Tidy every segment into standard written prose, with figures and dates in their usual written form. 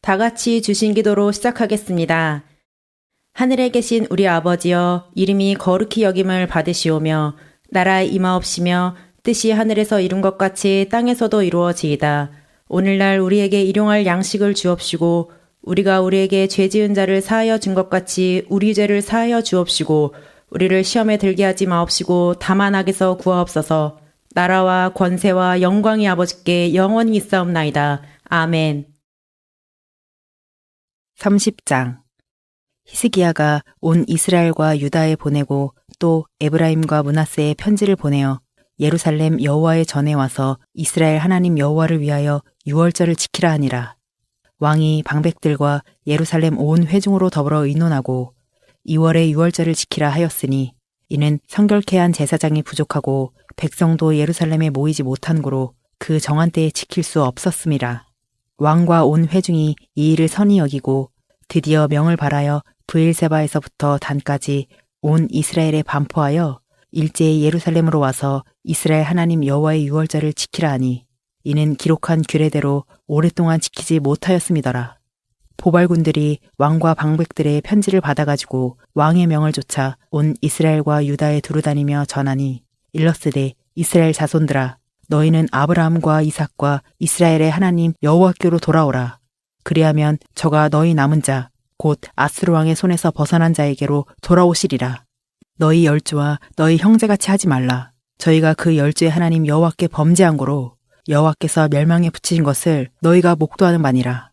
다 같이 주신 기도로 시작하겠습니다. 하늘에 계신 우리 아버지여, 이름이 거룩히 여김을 받으시오며 나라의 임하옵시며 뜻이 하늘에서 이룬 것 같이 땅에서도 이루어지이다. 오늘날 우리에게 일용할 양식을 주옵시고 우리가 우리에게 죄 지은 자를 사하여 준 것 같이 우리 죄를 사하여 주옵시고 우리를 시험에 들게 하지 마옵시고 다만 악에서 구하옵소서. 나라와 권세와 영광이 아버지께 영원히 있사옵나이다. 아멘. 30장. 히스기야가 온 이스라엘과 유다에 보내고 또 에브라임과 므낫세에 편지를 보내어 예루살렘 여호와의 전에 와서 이스라엘 하나님 여호와를 위하여 유월절을 지키라 하니라. 왕이 방백들과 예루살렘 온 회중으로 더불어 의논하고 2월에 유월절을 지키라 하였으니 이는 성결케 한 제사장이 부족하고 백성도 예루살렘에 모이지 못한 고로 그 정한 때에 지킬 수 없었음이라. 왕과 온 회중이 이 일을 선히 여기고 드디어 명을 발하여 브엘세바에서부터 단까지 온 이스라엘에 반포하여 일제히 예루살렘으로 와서 이스라엘 하나님 여호와의 유월절을 지키라 하니 이는 기록한 규례대로 오랫동안 지키지 못하였음이더라. 보발군들이 왕과 방백들의 편지를 받아가지고 왕의 명을 좇아 온 이스라엘과 유다에 두루다니며 전하니 일러스되 이스라엘 자손들아 너희는 아브라함과 이삭과 이스라엘의 하나님 여호와께로 돌아오라. 그리하면 저가 너희 남은 자 곧 아스루 왕의 손에서 벗어난 자에게로 돌아오시리라. 너희 열조와 너희 형제같이 하지 말라. 저희가 그 열조의 하나님 여호와께 범죄한 고로 여호와께서 멸망에 붙이신 것을 너희가 목도하는 바니라.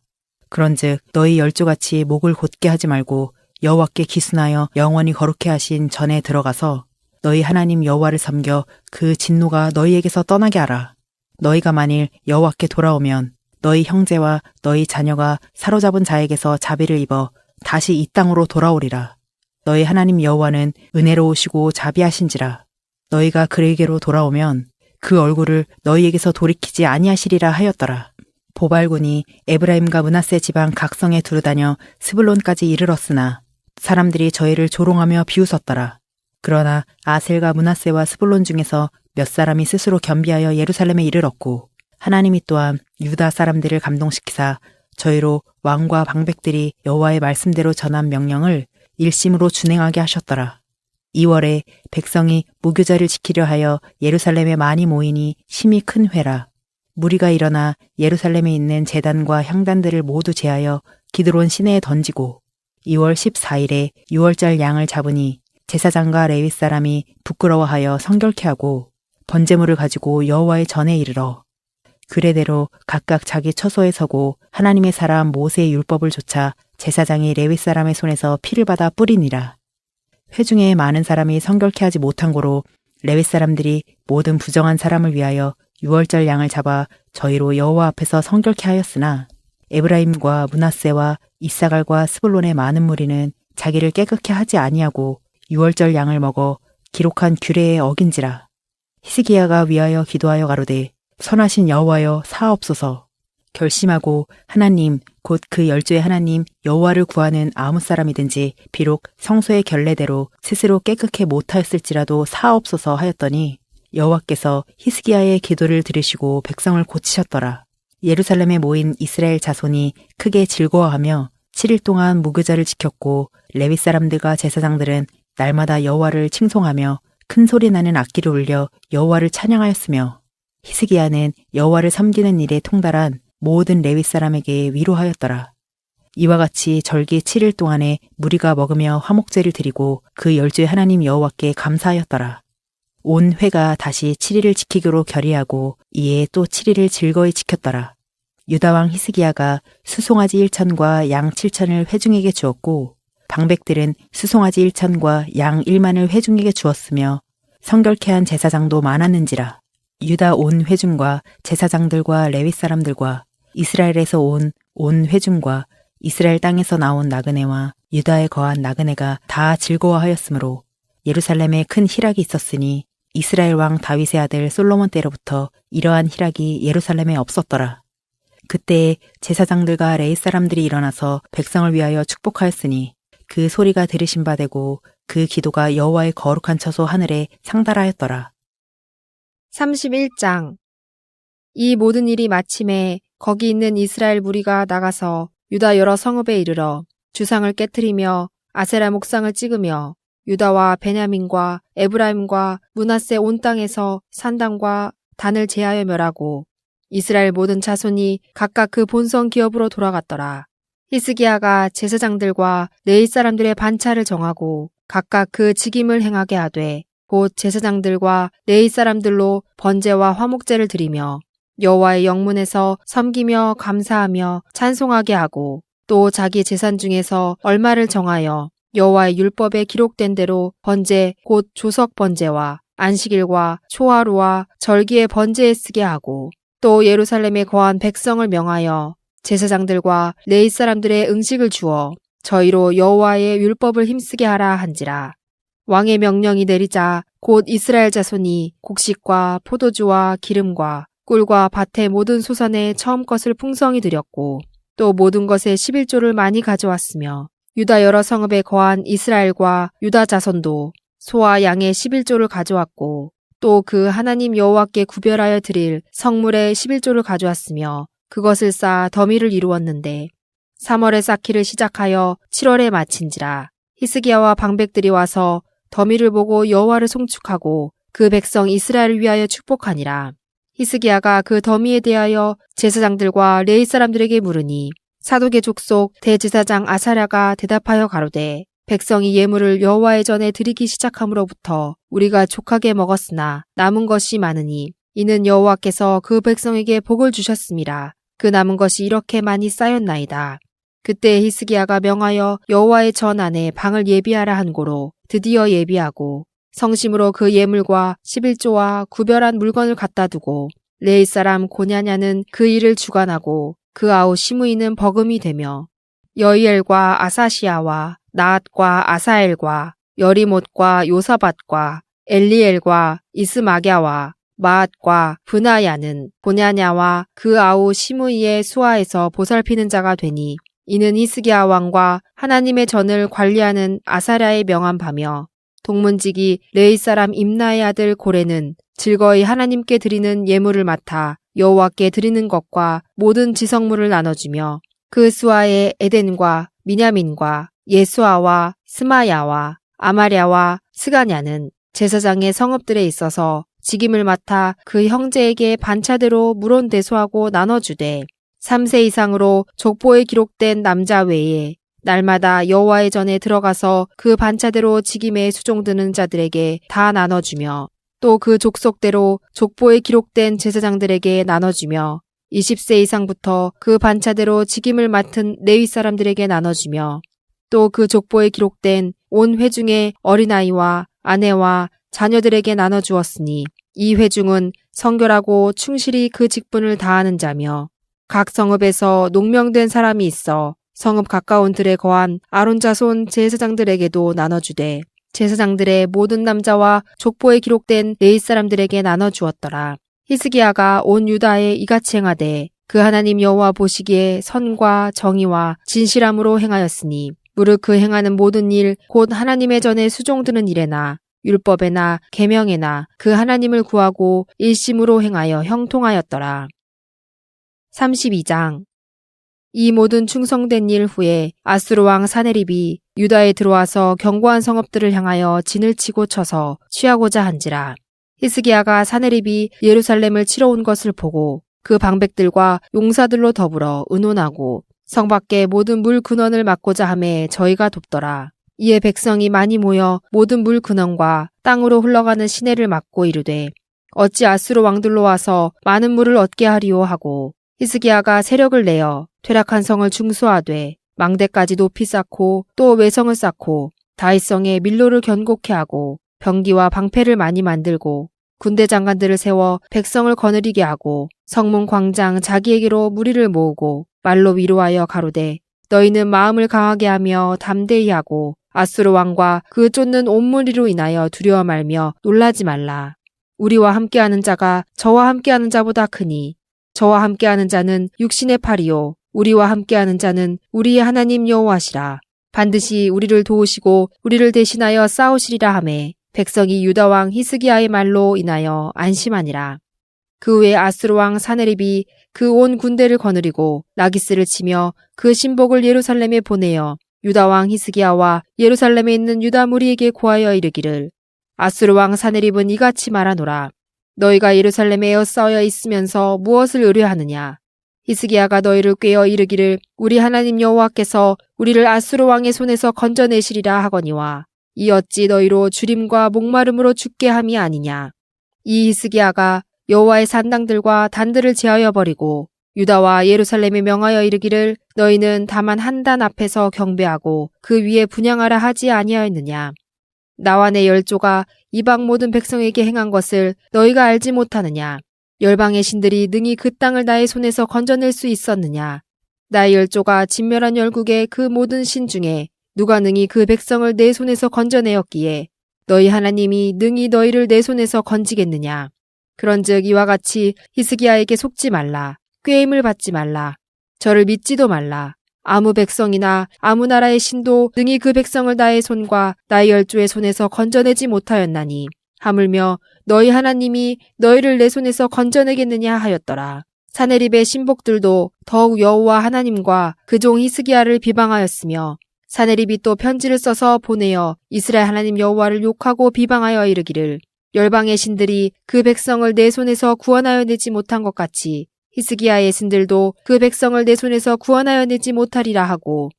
그런즉 너희 열조같이 목을 곧게 하지 말고 여호와께 기순하여 영원히 거룩해 하신 전에 들어가서 너희 하나님 여호와를 섬겨 그 진노가 너희에게서 떠나게 하라. 너희가 만일 여호와께 돌아오면 너희 형제와 너희 자녀가 사로잡은 자에게서 자비를 입어 다시 이 땅으로 돌아오리라. 너희 하나님 여호와는 은혜로우시고 자비하신지라. 너희가 그에게로 돌아오면 그 얼굴을 너희에게서 돌이키지 아니하시리라 하였더라. 보발군이 에브라임과 므낫세 지방 각성에 두루다녀 스불론까지 이르렀으나 사람들이 저희를 조롱하며 비웃었더라. 그러나 아셀과 므낫세와 스불론 중에서 몇 사람이 스스로 겸비하여 예루살렘에 이르렀고 하나님이 또한 유다 사람들을 감동시키사 저희로 왕과 방백들이 여호와의 말씀대로 전한 명령을 일심으로 준행하게 하셨더라. 2월에 백성이 무교절을 지키려 하여 예루살렘에 많이 모이니 심히 큰 회라. 무리가 일어나 예루살렘에 있는 제단과 향단들을 모두 제하여 기드론 시내에 던지고 2월 14일에 유월절 양을 잡으니 제사장과 레위 사람이 부끄러워하여 성결케 하고 번제물을 가지고 여호와의 전에 이르러 규례대로 각각 자기 처소에 서고 하나님의 사람 모세의 율법을 좇아 제사장이 레위 사람의 손에서 피를 받아 뿌리니라. 회중에 많은 사람이 성결케 하지 못한 고로 레위 사람들이 모든 부정한 사람을 위하여 유월절 양을 잡아 저희로 여호와 앞에서 성결케 하였으나 에브라임과 므낫세와 이사갈과 스불론의 많은 무리는 자기를 깨끗게 하지 아니하고 유월절 양을 먹어 기록한 규례에 어긴지라. 히스기야가 위하여 기도하여 가로되 선하신 여호와여 사하옵소서. 결심하고 하나님 곧 그 열조의 하나님 여호와를 구하는 아무 사람이든지 비록 성소의 결례대로 스스로 깨끗게 못하였을지라도 사하옵소서 하였더니 여호와께서 히스기야의 기도를 들으시고 백성을 고치셨더라. 예루살렘에 모인 이스라엘 자손이 크게 즐거워하며 7일 동안 무교절을 지켰고 레위 사람들과 제사장들은 날마다 여호와를 칭송하며 큰 소리 나는 악기를 울려 여호와를 찬양하였으며 히스기야는 여호와를 섬기는 일에 통달한 모든 레위 사람에게 위로하였더라. 이와 같이 절기 7일 동안에 무리가 먹으며 화목제를 드리고 그 열조의 하나님 여호와께 감사하였더라. 온 회가 다시 7일을 지키기로 결의하고 이에 또 7일을 즐거이 지켰더라. 유다왕 히스기야가 수송아지 1천과 양 7천을 회중에게 주었고 방백들은 수송아지 1천과 양 1만을 회중에게 주었으며 성결케 한 제사장도 많았는지라. 유다 온 회중과 제사장들과 레위 사람들과 이스라엘에서 온 회중과 이스라엘 땅에서 나온 나그네와 유다에 거한 나그네가 다 즐거워하였으므로 예루살렘에 큰 희락이 있었으니 이스라엘 왕 다윗의 아들 솔로몬 때로부터 이러한 희락이 예루살렘에 없었더라. 그때에 제사장들과 레위 사람들이 일어나서 백성을 위하여 축복하였으니 그 소리가 들으신 바 되고 그 기도가 여호와의 거룩한 처소 하늘에 상달하였더라. 31장. 이 모든 일이 마침에 거기 있는 이스라엘 무리가 나가서 유다 여러 성읍에 이르러 주상을 깨뜨리며 아세라 목상을 찍으며 유다와 베냐민과 에브라임과 므낫세 온 땅에서 산당과 단을 제하여 멸하고 이스라엘 모든 자손이 각각 그 본성 기업으로 돌아갔더라. 히스기야가 제사장들과 레위 사람들의 반차를 정하고 각각 그 직임을 행하게 하되 곧 제사장들과 레위 사람들로 번제와 화목제를 드리며 여호와의 영문에서 섬기며 감사하며 찬송하게 하고 또 자기 재산 중에서 얼마를 정하여 여호와의 율법에 기록된 대로 번제 곧 조석 번제와 안식일과 초하루와 절기의 번제에 쓰게 하고 또 예루살렘에 거한 백성을 명하여 제사장들과 레위 사람들의 응식을 주어 저희로 여호와의 율법을 힘쓰게 하라 한지라. 왕의 명령이 내리자 곧 이스라엘 자손이 곡식과 포도주와 기름과 꿀과 밭의 모든 소산의 처음 것을 풍성히 드렸고 또 모든 것의 11조를 많이 가져왔으며 유다 여러 성읍에 거한 이스라엘과 유다 자손도 소와 양의 11조를 가져왔고 또 그 하나님 여호와께 구별하여 드릴 성물의 11조를 가져왔으며 그것을 쌓아 더미를 이루었는데 3월에 쌓기를 시작하여 7월에 마친지라. 히스기야와 방백들이 와서 더미를 보고 여호와를 송축하고 그 백성 이스라엘을 위하여 축복하니라. 히스기야가 그 더미에 대하여 제사장들과 레위 사람들에게 물으니 사독의 족속 대제사장 아사랴가 대답하여 가로되 백성이 예물을 여호와의 전에 드리기 시작함으로부터 우리가 족하게 먹었으나 남은 것이 많으니 이는 여호와께서 그 백성에게 복을 주셨음이라. 그 남은 것이 이렇게 많이 쌓였나이다. 그때 히스기야가 명하여 여호와의 전 안에 방을 예비하라 한 고로 드디어 예비하고 성심으로 그 예물과 11조와 구별한 물건을 갖다 두고 레위 사람 고냐냐는 그 일을 주관하고 그 아우 시므이는 버금이 되며 여이엘과 아사시아와 나앗과 아사엘과 여리못과 요사밧과 엘리엘과 이스마갸와 마앗과 브나야는 고냐냐와 그 아우 시므이의 수하에서 보살피는 자가 되니 이는 히스기야 왕과 하나님의 전을 관리하는 아사랴의 명한 바며 동문직이 레위 사람 임나의 아들 고레는 즐거이 하나님께 드리는 예물을 맡아 여호와께 드리는 것과 모든 지성물을 나눠주며 그 수하에 에덴과 미냐민과 예수아와 스마야와 아마랴와 스가냐는 제사장의 성읍들에 있어서 직임을 맡아 그 형제에게 반차대로 물온대소하고 나눠주되 3세 이상으로 족보에 기록된 남자 외에 날마다 여호와의 전에 들어가서 그 반차대로 직임에 수종드는 자들에게 다 나눠주며 또 그 족속대로 족보에 기록된 제사장들에게 나눠주며 20세 이상부터 그 반차대로 직임을 맡은 레위 사람들에게 나눠주며 또 그 족보에 기록된 온 회중의 어린아이와 아내와 자녀들에게 나눠주었으니 이 회중은 성결하고 충실히 그 직분을 다하는 자며 각 성읍에서 농명된 사람이 있어 성읍 가까운 들에 거한 아론 자손 제사장들에게도 나눠주되 제사장들의 모든 남자와 족보에 기록된 레위 사람들에게 나눠주었더라. 히스기야가 온 유다에 이같이 행하되 그 하나님 여호와 보시기에 선과 정의와 진실함으로 행하였으니 무릇 그 행하는 모든 일 곧 하나님의 전에 수종드는 일에나 율법에나 계명에나 그 하나님을 구하고 일심으로 행하여 형통하였더라. 32장 이 모든 충성된 일 후에 아수르 왕 사네립이 유다에 들어와서 견고한 성읍들을 향하여 진을 치고 쳐서 취하고자 한지라. 히스기야가 사네립이 예루살렘을 치러 온 것을 보고 그 방백들과 용사들로 더불어 의논하고 성 밖의 모든 물 근원을 막고자 하매 저희가 돕더라. 이에 백성이 많이 모여 모든 물 근원과 땅으로 흘러가는 시내를 막고 이르되 어찌 아수르 왕들로 와서 많은 물을 얻게 하리오 하고 히스기야가 세력을 내어 퇴락한 성을 중수하되 망대까지 높이 쌓고 또 외성을 쌓고 다윗성에 밀로를 견고케 하고 병기와 방패를 많이 만들고 군대 장관들을 세워 백성을 거느리게 하고 성문 광장 자기에게로 무리를 모으고 말로 위로하여 가로되 너희는 마음을 강하게 하며 담대히 하고 아수르 왕과 그 쫓는 온 무리로 인하여 두려워 말며 놀라지 말라. 우리와 함께하는 자가 저와 함께하는 자보다 크니 저와 함께하는 자는 육신의 팔이요 우리와 함께하는 자는 우리의 하나님 여호와시라. 반드시 우리를 도우시고 우리를 대신하여 싸우시리라 하매 백성이 유다 왕 히스기야의 말로 인하여 안심하니라. 그 후에 아수르 왕 사네립이 그 온 군대를 거느리고 라기스를 치며 그 신복을 예루살렘에 보내어 유다 왕 히스기야와 예루살렘에 있는 유다 무리에게 고하여 이르기를 아수르 왕 사네립은 이같이 말하노라. 너희가 예루살렘에 에워싸여 있으면서 무엇을 의뢰하느냐? 히스기야가 너희를 꾀어 이르기를 우리 하나님 여호와께서 우리를 아수르 왕의 손에서 건져내시리라 하거니와 이 어찌 너희로 주림과 목마름으로 죽게 함이 아니냐? 이 히스기야가 여호와의 산당들과 단들을 제하여 버리고 유다와 예루살렘에 명하여 이르기를 너희는 다만 한 단 앞에서 경배하고 그 위에 분향하라 하지 아니하였느냐? 나와 내 열조가 이방 모든 백성에게 행한 것을 너희가 알지 못하느냐? 열방의 신들이 능히 그 땅을 나의 손에서 건져낼 수 있었느냐? 나의 열조가 진멸한 열국의 그 모든 신 중에 누가 능히 그 백성을 내 손에서 건져내었기에 너희 하나님이 능히 너희를 내 손에서 건지겠느냐? 그런즉 이와 같이 히스기야에게 속지 말라. 꾀임을 받지 말라. 저를 믿지도 말라. 아무 백성이나 아무 나라의 신도 능히 그 백성을 나의 손과 나의 열조의 손에서 건져내지 못하였나니 하물며 너희 하나님이 너희를 내 손에서 건져내겠느냐 하였더라. 사네립의 신복들도 더욱 여호와 하나님과 그 종 히스기야를 비방하였으며 사네립이 또 편지를 써서 보내어 이스라엘 하나님 여호와를 욕하고 비방하여 이르기를 열방의 신들이 그 백성을 내 손에서 구원하여 내지 못한 것 같이 히스기야의 신들도 그 백성을 내 손에서 구원하여 내지 못하리라 하고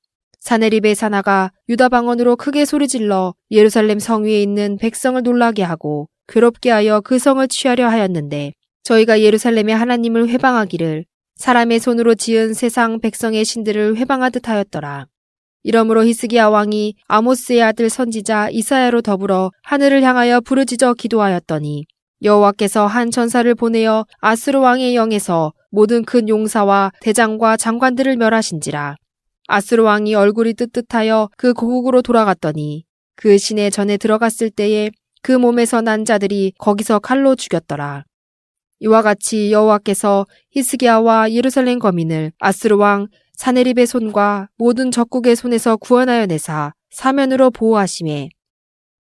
사네립의 사나가 유다 방언으로 크게 소리질러 예루살렘 성 위에 있는 백성을 놀라게 하고 괴롭게 하여 그 성을 취하려 하였는데 저희가 예루살렘의 하나님을 회방하기를 사람의 손으로 지은 세상 백성의 신들을 회방하듯 하였더라. 이러므로 히스기야 왕이 아모스의 아들 선지자 이사야로 더불어 하늘을 향하여 부르짖어 기도하였더니 여호와께서 한 천사를 보내어 아수르 왕의 영에서 모든 큰 용사와 대장과 장관들을 멸하신지라. 아수르 왕이 얼굴이 뜨뜻하여 그 고국으로 돌아갔더니 그 시내 전에 들어갔을 때에 그 몸에서 난 자들이 거기서 칼로 죽였더라. 이와 같이 여호와께서 히스기야와 예루살렘 거민을 아수르 왕 사네립의 손과 모든 적국의 손에서 구원하여 내사 사면으로 보호하심에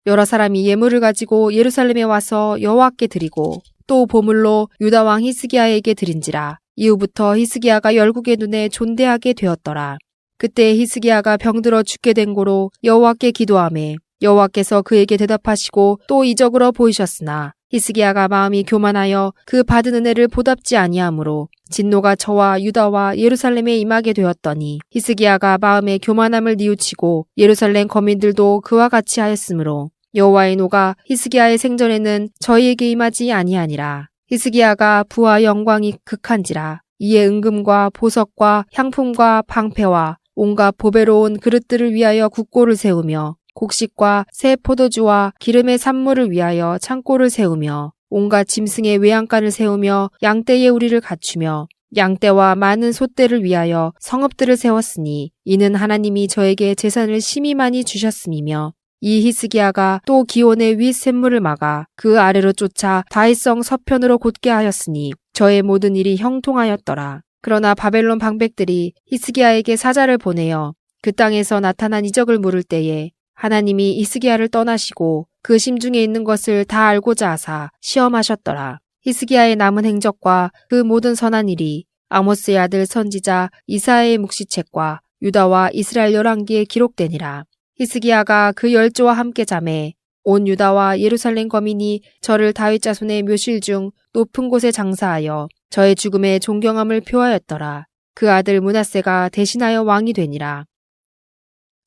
여러 사람이 예물을 가지고 예루살렘에 와서 여호와께 드리고 또 보물로 유다 왕 히스기야에게 드린지라. 이후부터 히스기야가 열국의 눈에 존대하게 되었더라. 그때 히스기야가 병들어 죽게 된 고로 여호와께 기도하매 여호와께서 그에게 대답하시고 또 이적으로 보이셨으나 히스기야가 마음이 교만하여 그 받은 은혜를 보답지 아니하므로 진노가 저와 유다와 예루살렘에 임하게 되었더니 히스기야가 마음의 교만함을 뉘우치고 예루살렘 거민들도 그와 같이 하였으므로 여호와의 노가 히스기야의 생전에는 저희에게 임하지 아니하니라. 히스기야가 부와 영광이 극한지라. 이에 은금과 보석과 향품과 방패와 온갖 보배로운 그릇들을 위하여 국고를 세우며 곡식과 새 포도주와 기름의 산물을 위하여 창고를 세우며 온갖 짐승의 외양간을 세우며 양떼의 우리를 갖추며 양떼와 많은 소떼를 위하여 성읍들을 세웠으니 이는 하나님이 저에게 재산을 심히 많이 주셨음이며 이 히스기야가 또 기온의 윗 샘물을 막아 그 아래로 쫓아 다윗성 서편으로 곧게 하였으니 저의 모든 일이 형통하였더라. 그러나 바벨론 방백들이 히스기야에게 사자를 보내어 그 땅에서 나타난 이적을 물을 때에 하나님이 히스기야를 떠나시고 그 심중에 있는 것을 다 알고자 하사 시험하셨더라. 히스기야의 남은 행적과 그 모든 선한 일이 아모스의 아들 선지자 이사야의 묵시책과 유다와 이스라엘 열왕기에 기록되니라. 히스기야가 그 열조와 함께 잠에 온 유다와 예루살렘 거민이 저를 다윗 자손의 묘실 중 높은 곳에 장사하여 저의 죽음에 존경함을 표하였더라. 그 아들 므낫세가 대신하여 왕이 되니라.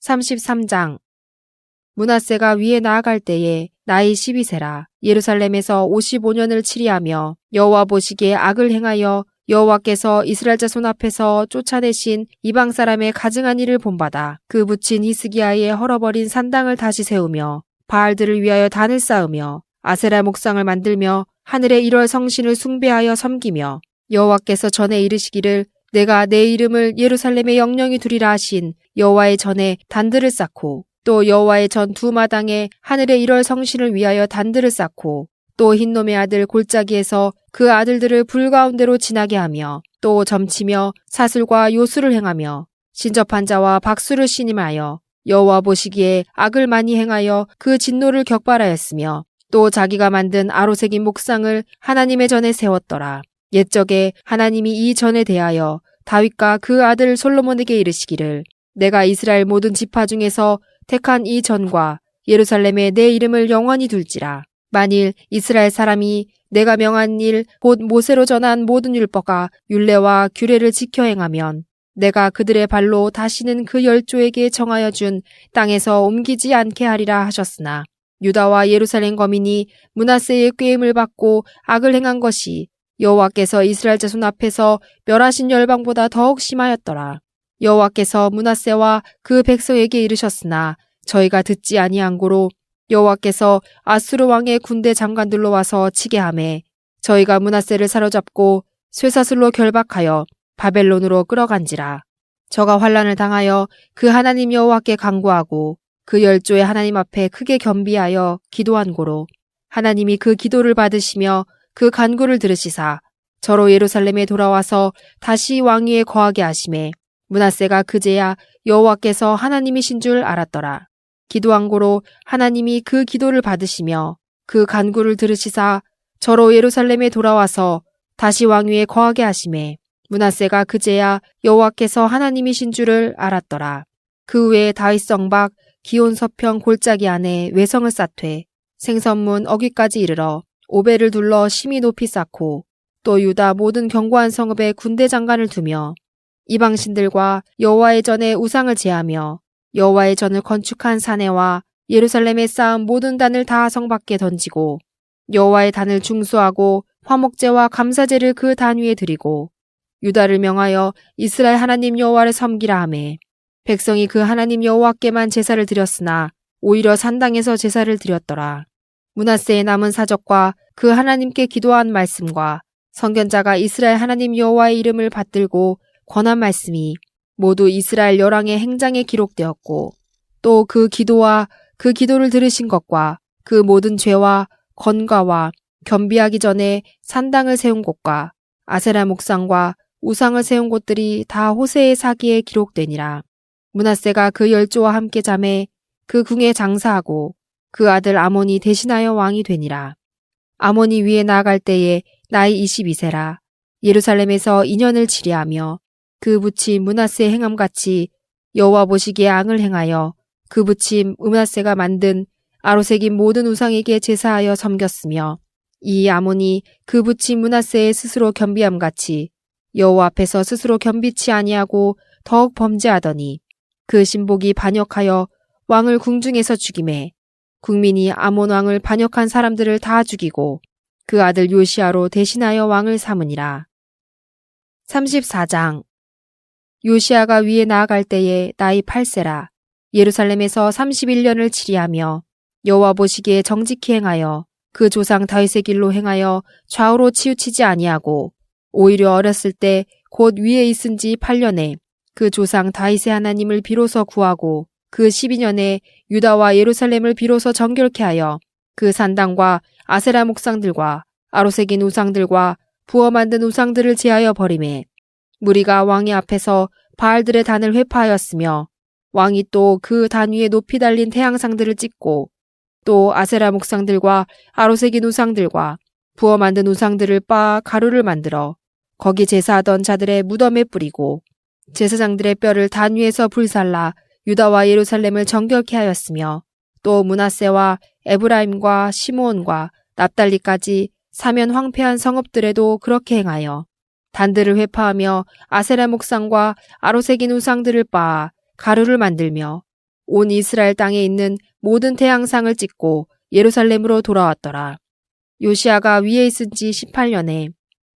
33장 므낫세가 위에 나아갈 때에 나이 12세라. 예루살렘에서 55년을 치리하며 여호와 보시기에 악을 행하여 여호와께서 이스라엘 자손 앞에서 쫓아내신 이방 사람의 가증한 일을 본받아 그 붙인 히스기야의 헐어버린 산당을 다시 세우며 바알들을 위하여 단을 쌓으며 아세라 목상을 만들며 하늘의 1월 성신을 숭배하여 섬기며 여호와께서 전에 이르시기를 내가 내 이름을 예루살렘에 영영히 두리라 하신 여호와의 전에 단들을 쌓고 또 여호와의 전 두 마당에 하늘의 1월 성신을 위하여 단들을 쌓고 또 흰놈의 아들 골짜기에서 그 아들들을 불 가운데로 지나게 하며 또 점치며 사슬과 요술을 행하며 신접한 자와 박수를 신임하여 여호와 보시기에 악을 많이 행하여 그 진노를 격발하였으며 또 자기가 만든 아로새긴 목상을 하나님의 전에 세웠더라. 옛적에 하나님이 이 전에 대하여 다윗과 그 아들 솔로몬에게 이르시기를 내가 이스라엘 모든 지파 중에서 택한 이 전과 예루살렘에 내 이름을 영원히 둘지라. 만일 이스라엘 사람이 내가 명한 일 곧 모세로 전한 모든 율법과 율례와 규례를 지켜 행하면 내가 그들의 발로 다시는 그 열조에게 정하여 준 땅에서 옮기지 않게 하리라 하셨으나 유다와 예루살렘 거민이 므낫세의 꾀임을 받고 악을 행한 것이 여호와께서 이스라엘 자손 앞에서 멸하신 열방보다 더욱 심하였더라. 여호와께서 므낫세와 그 백성에게 이르셨으나 저희가 듣지 아니한 고로 여호와께서 아수르 왕의 군대 장관들로 와서 치게 하매 저희가 므낫세를 사로잡고 쇠사슬로 결박하여 바벨론으로 끌어간지라. 저가 환난을 당하여 그 하나님 여호와께 간구하고 그 열조의 하나님 앞에 크게 겸비하여 기도한 고로 하나님이 그 기도를 받으시며 그 간구를 들으시사 저로 예루살렘에 돌아와서 다시 왕위에 거하게 하시매 므낫세가 그제야 여호와께서 하나님이신 줄 알았더라. 기도한 고로 하나님이 그 기도를 받으시며 그 간구를 들으시사 저로 예루살렘에 돌아와서 다시 왕위에 거하게 하시매 므낫세가 그제야 여호와께서 하나님이신 줄을 알았더라. 그 후에 다윗 성박 기온 서평 골짜기 안에 외성을 쌓되 생선문 어귀까지 이르러 오벨을 둘러 심히 높이 쌓고 또 유다 모든 견고한 성읍에 군대 장관을 두며 이방신들과 여호와의 전에 우상을 제하며 여호와의 전을 건축한 사내와 예루살렘에 쌓은 모든 단을 다 성 밖에 던지고 여호와의 단을 중수하고 화목제와 감사제를 그 단 위에 드리고 유다를 명하여 이스라엘 하나님 여호와를 섬기라 하매 백성이 그 하나님 여호와께만 제사를 드렸으나 오히려 산당에서 제사를 드렸더라. 므낫세의 남은 사적과 그 하나님께 기도한 말씀과 선견자가 이스라엘 하나님 여호와의 이름을 받들고 권한 말씀이 모두 이스라엘 열왕의 행장에 기록되었고 또 그 기도와 그 기도를 들으신 것과 그 모든 죄와 건과와 겸비하기 전에 산당을 세운 곳과 아세라 목상과 우상을 세운 곳들이 다 호세의 사기에 기록되니라. 므낫세가 그 열조와 함께 잠에 그 궁에 장사하고 그 아들 아몬이 대신하여 왕이 되니라. 아몬이 위에 나아갈 때에 나이 22세라. 예루살렘에서 2년을 치리하며 그 부친 므낫세의 행함같이 여호와 보시기에 악을 행하여 그 부친 므낫세가 만든 아로새긴 모든 우상에게 제사하여 섬겼으며 이 아몬이 그 부친 므낫세의 스스로 겸비함같이 여호와 앞에서 스스로 겸비치 아니하고 더욱 범죄하더니 그 신복이 반역하여 왕을 궁중에서 죽이매 국민이 아몬 왕을 반역한 사람들을 다 죽이고 그 아들 요시아로 대신하여 왕을 삼으니라. 34장 요시아가 위에 나아갈 때에 나이 8세라. 예루살렘에서 31년을 치리하며 여호와 보시기에 정직히 행하여 그 조상 다윗의 길로 행하여 좌우로 치우치지 아니하고 오히려 어렸을 때 곧 위에 있은 지 8년에 그 조상 다윗의 하나님을 비로소 구하고 그 12년에 유다와 예루살렘을 비로소 정결케 하여 그 산당과 아세라 목상들과 아로새긴 우상들과 부어 만든 우상들을 제하여 버리매 무리가 왕의 앞에서 바알들의 단을 회파하였으며 왕이 또 그 단 위에 높이 달린 태양상들을 찍고 또 아세라 목상들과 아로새긴 우상들과 부어 만든 우상들을 빻아 가루를 만들어 거기 제사하던 자들의 무덤에 뿌리고 제사장들의 뼈를 단 위에서 불살라 유다와 예루살렘을 정결케 하였으며 또 므낫세와 에브라임과 시므온과 납달리까지 사면 황폐한 성읍들에도 그렇게 행하여 단들을 회파하며 아세라 목상과 아로새긴 우상들을 빻아 가루를 만들며 온 이스라엘 땅에 있는 모든 태양상을 찍고 예루살렘으로 돌아왔더라. 요시아가 위에 있은 지 18년에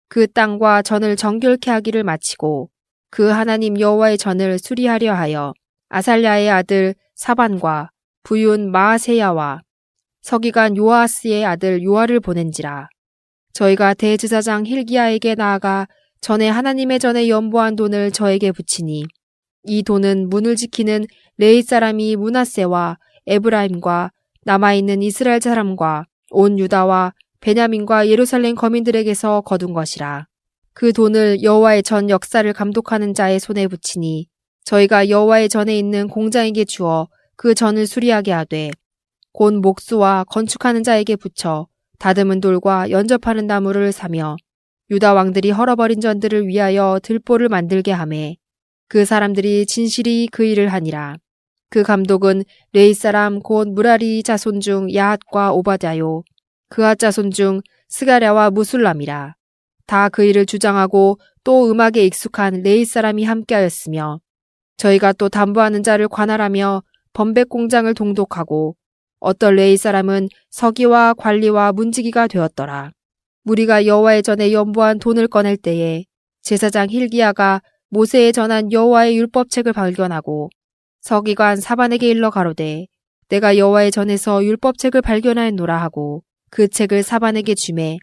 그 땅과 전을 정결케 하기를 마치고 그 하나님 여호와의 전을 수리하려 하여 아살랴의 아들 사반과 부윤 마아세야와 서기관 요아스의 아들 요아를 보낸지라. 저희가 대제사장 힐기야에게 나아가 전에 하나님의 전에 연보한 돈을 저에게 붙이니 이 돈은 문을 지키는 레위 사람이 므낫세와 에브라임과 남아있는 이스라엘 사람과 온 유다와 베냐민과 예루살렘 거민들에게서 거둔 것이라. 그 돈을 여호와의 전 역사를 감독하는 자의 손에 붙이니 저희가 여호와의 전에 있는 공장에게 주어 그 전을 수리하게 하되 곧 목수와 건축하는 자에게 붙여 다듬은 돌과 연접하는 나무를 사며 유다 왕들이 헐어버린 전들을 위하여 들보를 만들게 하매 그 사람들이 진실이 그 일을 하니라. 그 감독은 레이 사람 곧 무라리 자손 중 야핫과 오바댜요 그앗 자손 중 스가랴와 무술람이라. 다 그 일을 주장하고 또 음악에 익숙한 레이 사람이 함께하였으며 저희가 또 담보하는 자를 관할하며 번백 공장을 동독하고 어떤 레이 사람은 서기와 관리와 문지기가 되었더라. 우리가 여호와의 전에 연보한 돈을 꺼낼 때에 제사장 힐기야가 모세에 전한 여호와의 율법책을 발견하고 서기관 사반에게 일러 가로되 내가 여호와의 전에서 율법책을 발견하였노라 하고 그 책을 사반에게 주매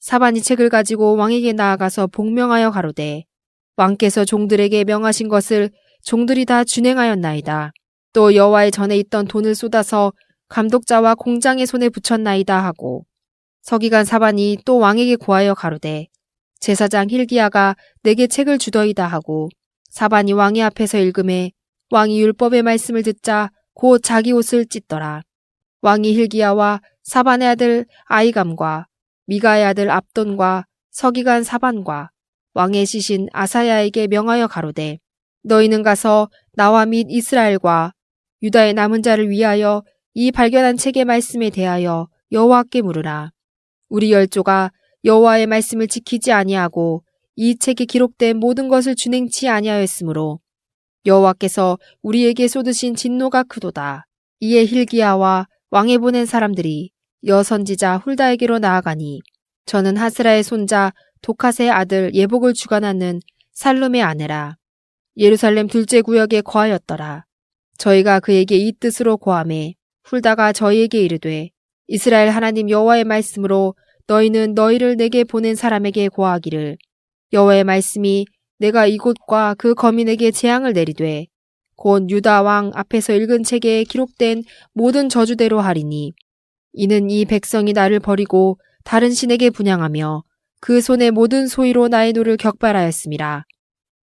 사반이 책을 가지고 왕에게 나아가서 복명하여 가로되 왕께서 종들에게 명하신 것을 종들이 다 준행하였나이다. 또 여호와의 전에 있던 돈을 쏟아서 감독자와 공장의 손에 붙였나이다 하고 서기관 사반이 또 왕에게 고하여 가로되 제사장 힐기야가 내게 책을 주더이다 하고 사반이 왕의 앞에서 읽음에 왕이 율법의 말씀을 듣자 곧 자기 옷을 찢더라. 왕이 힐기야와 사반의 아들 아이감과 미가의 아들 압돈과 서기관 사반과 왕의 시신 아사야에게 명하여 가로되 너희는 가서 나와 및 이스라엘과 유다의 남은 자를 위하여 이 발견한 책의 말씀에 대하여 여호와께 물으라. 우리 열조가 여호와의 말씀을 지키지 아니하고 이 책에 기록된 모든 것을 준행치 아니하였으므로 여호와께서 우리에게 쏟으신 진노가 크도다. 이에 힐기야와 왕에 보낸 사람들이 여선지자 훌다에게로 나아가니 저는 하스라의 손자 도카스의 아들 예복을 주관하는 살룸의 아내라. 예루살렘 둘째 구역에 거하였더라. 저희가 그에게 이 뜻으로 고하매 훌다가 저희에게 이르되 이스라엘 하나님 여호와의 말씀으로 너희는 너희를 내게 보낸 사람에게 고하기를 여호와의 말씀이 내가 이곳과 그 거민에게 재앙을 내리되 곧 유다 왕 앞에서 읽은 책에 기록된 모든 저주대로 하리니 이는 이 백성이 나를 버리고 다른 신에게 분향하며 그 손의 모든 소위로 나의 노를 격발하였음이라.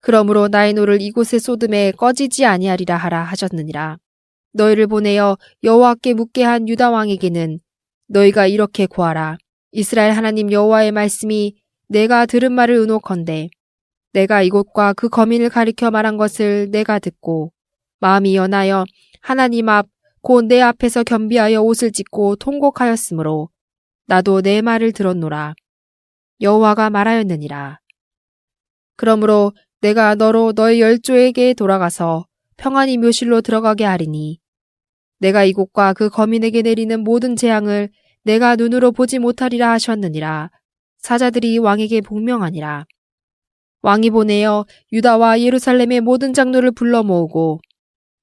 그러므로 나의 노를 이곳에 쏟음에 꺼지지 아니하리라 하라 하셨느니라. 너희를 보내어 여호와께 묻게 한 유다 왕에게는 너희가 이렇게 고하라. 이스라엘 하나님 여호와의 말씀이 내가 들은 말을 의논컨대 내가 이곳과 그 거민을 가리켜 말한 것을 내가 듣고 마음이 연하여 하나님 앞 곧 내 앞에서 겸비하여 옷을 찢고 통곡하였으므로 나도 내 말을 들었노라. 여호와가 말하였느니라. 그러므로 내가 너로 너의 열조에게 돌아가서 평안히 묘실로 들어가게 하리니 내가 이곳과 그 거민에게 내리는 모든 재앙을 내가 눈으로 보지 못하리라 하셨느니라. 사자들이 왕에게 복명하니라. 왕이 보내어 유다와 예루살렘의 모든 장로를 불러 모으고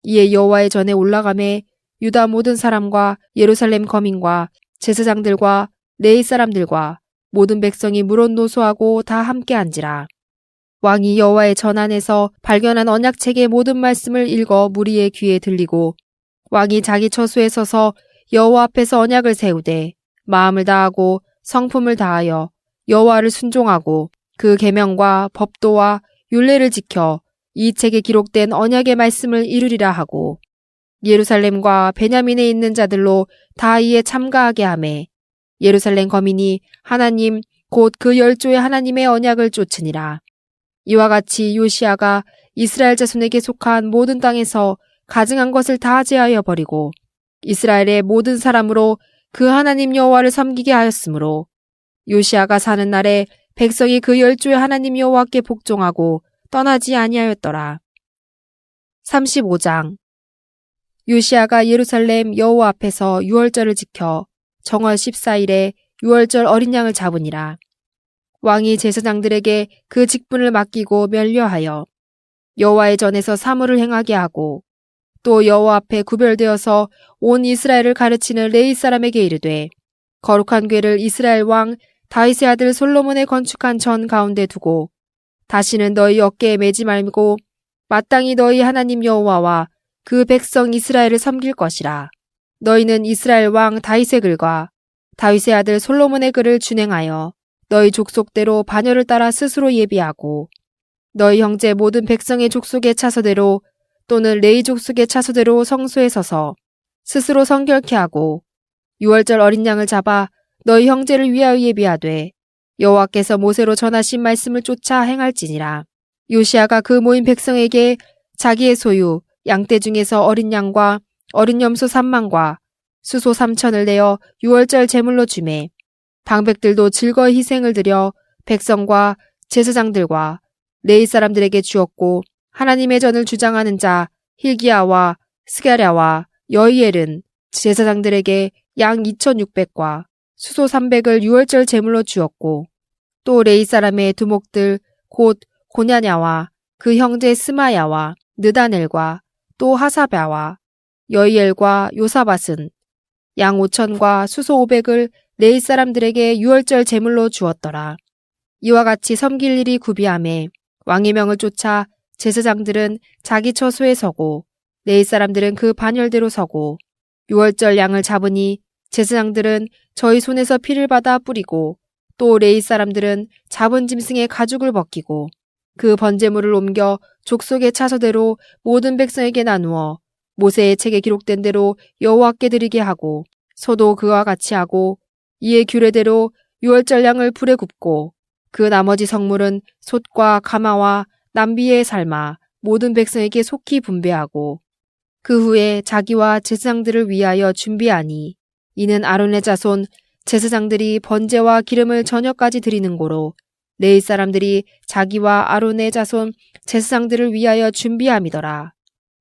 이에 여호와의 전에 올라가매 유다 모든 사람과 예루살렘 거민과 제사장들과 레위 사람들과 모든 백성이 물론 노소하고 다 함께 앉으라. 왕이 여호와의 전 안에서 발견한 언약책의 모든 말씀을 읽어 무리의 귀에 들리고 왕이 자기 처소에 서서 여호와 앞에서 언약을 세우되 마음을 다하고 성품을 다하여 여호와를 순종하고 그 계명과 법도와 율례를 지켜 이 책에 기록된 언약의 말씀을 이루리라 하고 예루살렘과 베냐민에 있는 자들로 다 이에 참가하게 하매 예루살렘 거민이 하나님 곧 그 열조의 하나님의 언약을 쫓으니라. 이와 같이 요시야가 이스라엘 자손에게 속한 모든 땅에서 가증한 것을 다 제하여 버리고 이스라엘의 모든 사람으로 그 하나님 여호와를 섬기게 하였으므로 요시야가 사는 날에 백성이 그 열조의 하나님 여호와께 복종하고 떠나지 아니하였더라. 35장 요시야가 예루살렘 여호와 앞에서 유월절을 지켜 정월 14일에 유월절 어린 양을 잡으니라. 왕이 제사장들에게 그 직분을 맡기고 면류하여 여호와의 전에서 사물을 행하게 하고 또 여호와 앞에 구별되어서 온 이스라엘을 가르치는 레위 사람에게 이르되 거룩한 궤를 이스라엘 왕 다윗의 아들 솔로몬의 건축한 전 가운데 두고 다시는 너희 어깨에 매지 말고 마땅히 너희 하나님 여호와와 그 백성 이스라엘을 섬길 것이라. 너희는 이스라엘 왕 다윗의 글과 다윗의 아들 솔로몬의 글을 준행하여 너희 족속대로 반열을 따라 스스로 예비하고 너희 형제 모든 백성의 족속의 차서대로 또는 레위 족속의 차서대로 성소에 서서 스스로 성결케 하고 유월절 어린 양을 잡아 너희 형제를 위하여 예비하되 여호와께서 모세로 전하신 말씀을 쫓아 행할지니라. 요시야가 그 모인 백성에게 자기의 소유 양떼 중에서 어린 양과 어린 염소 3만과 수소 3천을 내어 유월절 제물로 주매 방백들도 즐거이 희생을 드려 백성과 제사장들과 레위 사람들에게 주었고 하나님의 전을 주장하는 자 hil기야와 스가랴와 여이엘은 제사장들에게 양 2,600과 수소 300을 유월절 제물로 주었고 또 레위 사람의 두목들 곧 고냐냐와 그 형제 스마야와 느다넬과 또 하사랴와 여이엘과 요사밧은 양 5천과 수소 500을 레위 사람들에게 유월절 제물로 주었더라. 이와 같이 섬길 일이 구비함에 왕의 명을 쫓아 제사장들은 자기 처소에 서고 레위 사람들은 그 반열대로 서고 유월절 양을 잡으니 제사장들은 저희 손에서 피를 받아 뿌리고 또 레위 사람들은 잡은 짐승의 가죽을 벗기고 그 번제물을 옮겨 족속의 차서대로 모든 백성에게 나누어 모세의 책에 기록된 대로 여호와께 드리게 하고 소도 그와 같이 하고 이에 규례대로 유월절 양을 불에 굽고 그 나머지 성물은 솥과 가마와 남비에 삶아 모든 백성에게 속히 분배하고 그 후에 자기와 제사장들을 위하여 준비하니 이는 아론의 자손 제사장들이 번제와 기름을 저녁까지 드리는 고로 레위 사람들이 자기와 아론의 자손 제사장들을 위하여 준비함이더라.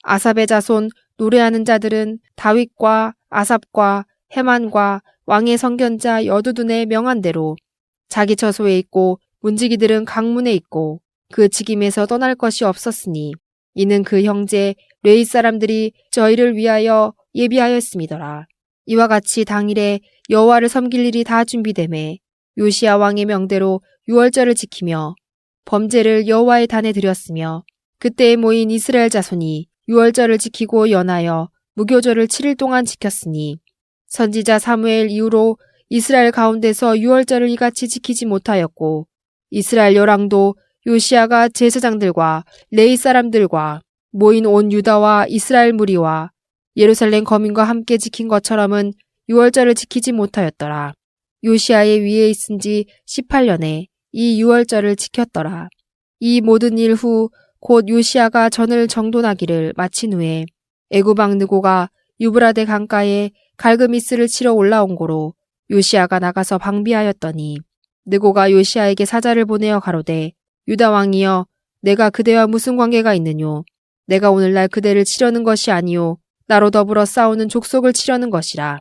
아삽의 자손 노래하는 자들은 다윗과 아삽과 헤만과 왕의 선견자 여두둔의 명한 대로 자기 처소에 있고 문지기들은 강문에 있고 그 직임에서 떠날 것이 없었으니 이는 그 형제 레위 사람들이 저희를 위하여 예비하였음이더라. 이와 같이 당일에 여호와를 섬길 일이 다 준비되매 요시야 왕의 명대로 유월절을 지키며 범제를 여호와의 단에 드렸으며 그때에 모인 이스라엘 자손이 유월절을 지키고 연하여 무교절을 7일 동안 지켰으니 선지자 사무엘 이후로 이스라엘 가운데서 유월절을 이같이 지키지 못하였고 이스라엘 열왕도 요시야가 제사장들과 레위 사람들과 모인 온 유다와 이스라엘 무리와 예루살렘 거민과 함께 지킨 것처럼은 유월절을 지키지 못하였더라. 요시야의 위에 있은 지 18년에 이 유월절을 지켰더라. 이 모든 일 후 곧 요시야가 전을 정돈하기를 마친 후에 애굽 왕 느고가 유브라데 강가에 갈그미스를 치러 올라온 고로 요시야가 나가서 방비하였더니 느고가 요시야에게 사자를 보내어 가로되 유다 왕이여 내가 그대와 무슨 관계가 있느뇨? 내가 오늘날 그대를 치려는 것이 아니요 나로 더불어 싸우는 족속을 치려는 것이라.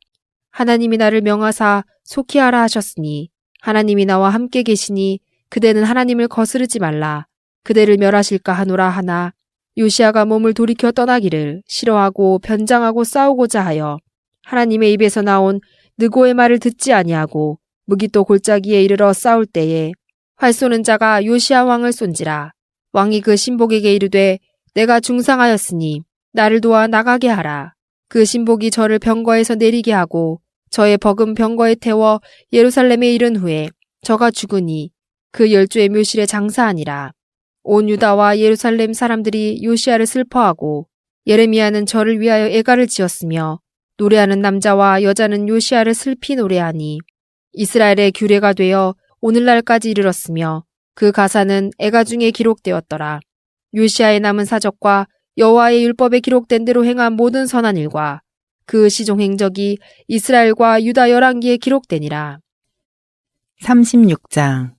하나님이 나를 명하사 속히 하라 하셨으니 하나님이 나와 함께 계시니 그대는 하나님을 거스르지 말라. 그대를 멸하실까 하노라 하나 요시야가 몸을 돌이켜 떠나기를 싫어하고 변장하고 싸우고자 하여 하나님의 입에서 나온 느고의 말을 듣지 아니하고 무기또 골짜기에 이르러 싸울 때에 활 쏘는 자가 요시야 왕을 쏜지라. 왕이 그 신복에게 이르되 내가 중상하였으니 나를 도와 나가게 하라. 그 신복이 저를 병거에서 내리게 하고 저의 버금 병거에 태워 예루살렘에 이른 후에 저가 죽으니 그 12의 묘실에 장사하니라. 온 유다와 예루살렘 사람들이 요시야를 슬퍼하고 예레미야는 저를 위하여 애가를 지었으며 노래하는 남자와 여자는 요시야를 슬피 노래하니 이스라엘의 규례가 되어 오늘날까지 이르렀으며 그 가사는 애가 중에 기록되었더라. 요시야의 남은 사적과 여호와의 율법에 기록된 대로 행한 모든 선한 일과 그 시종 행적이 이스라엘과 유다 열왕기에 기록되니라. 36장.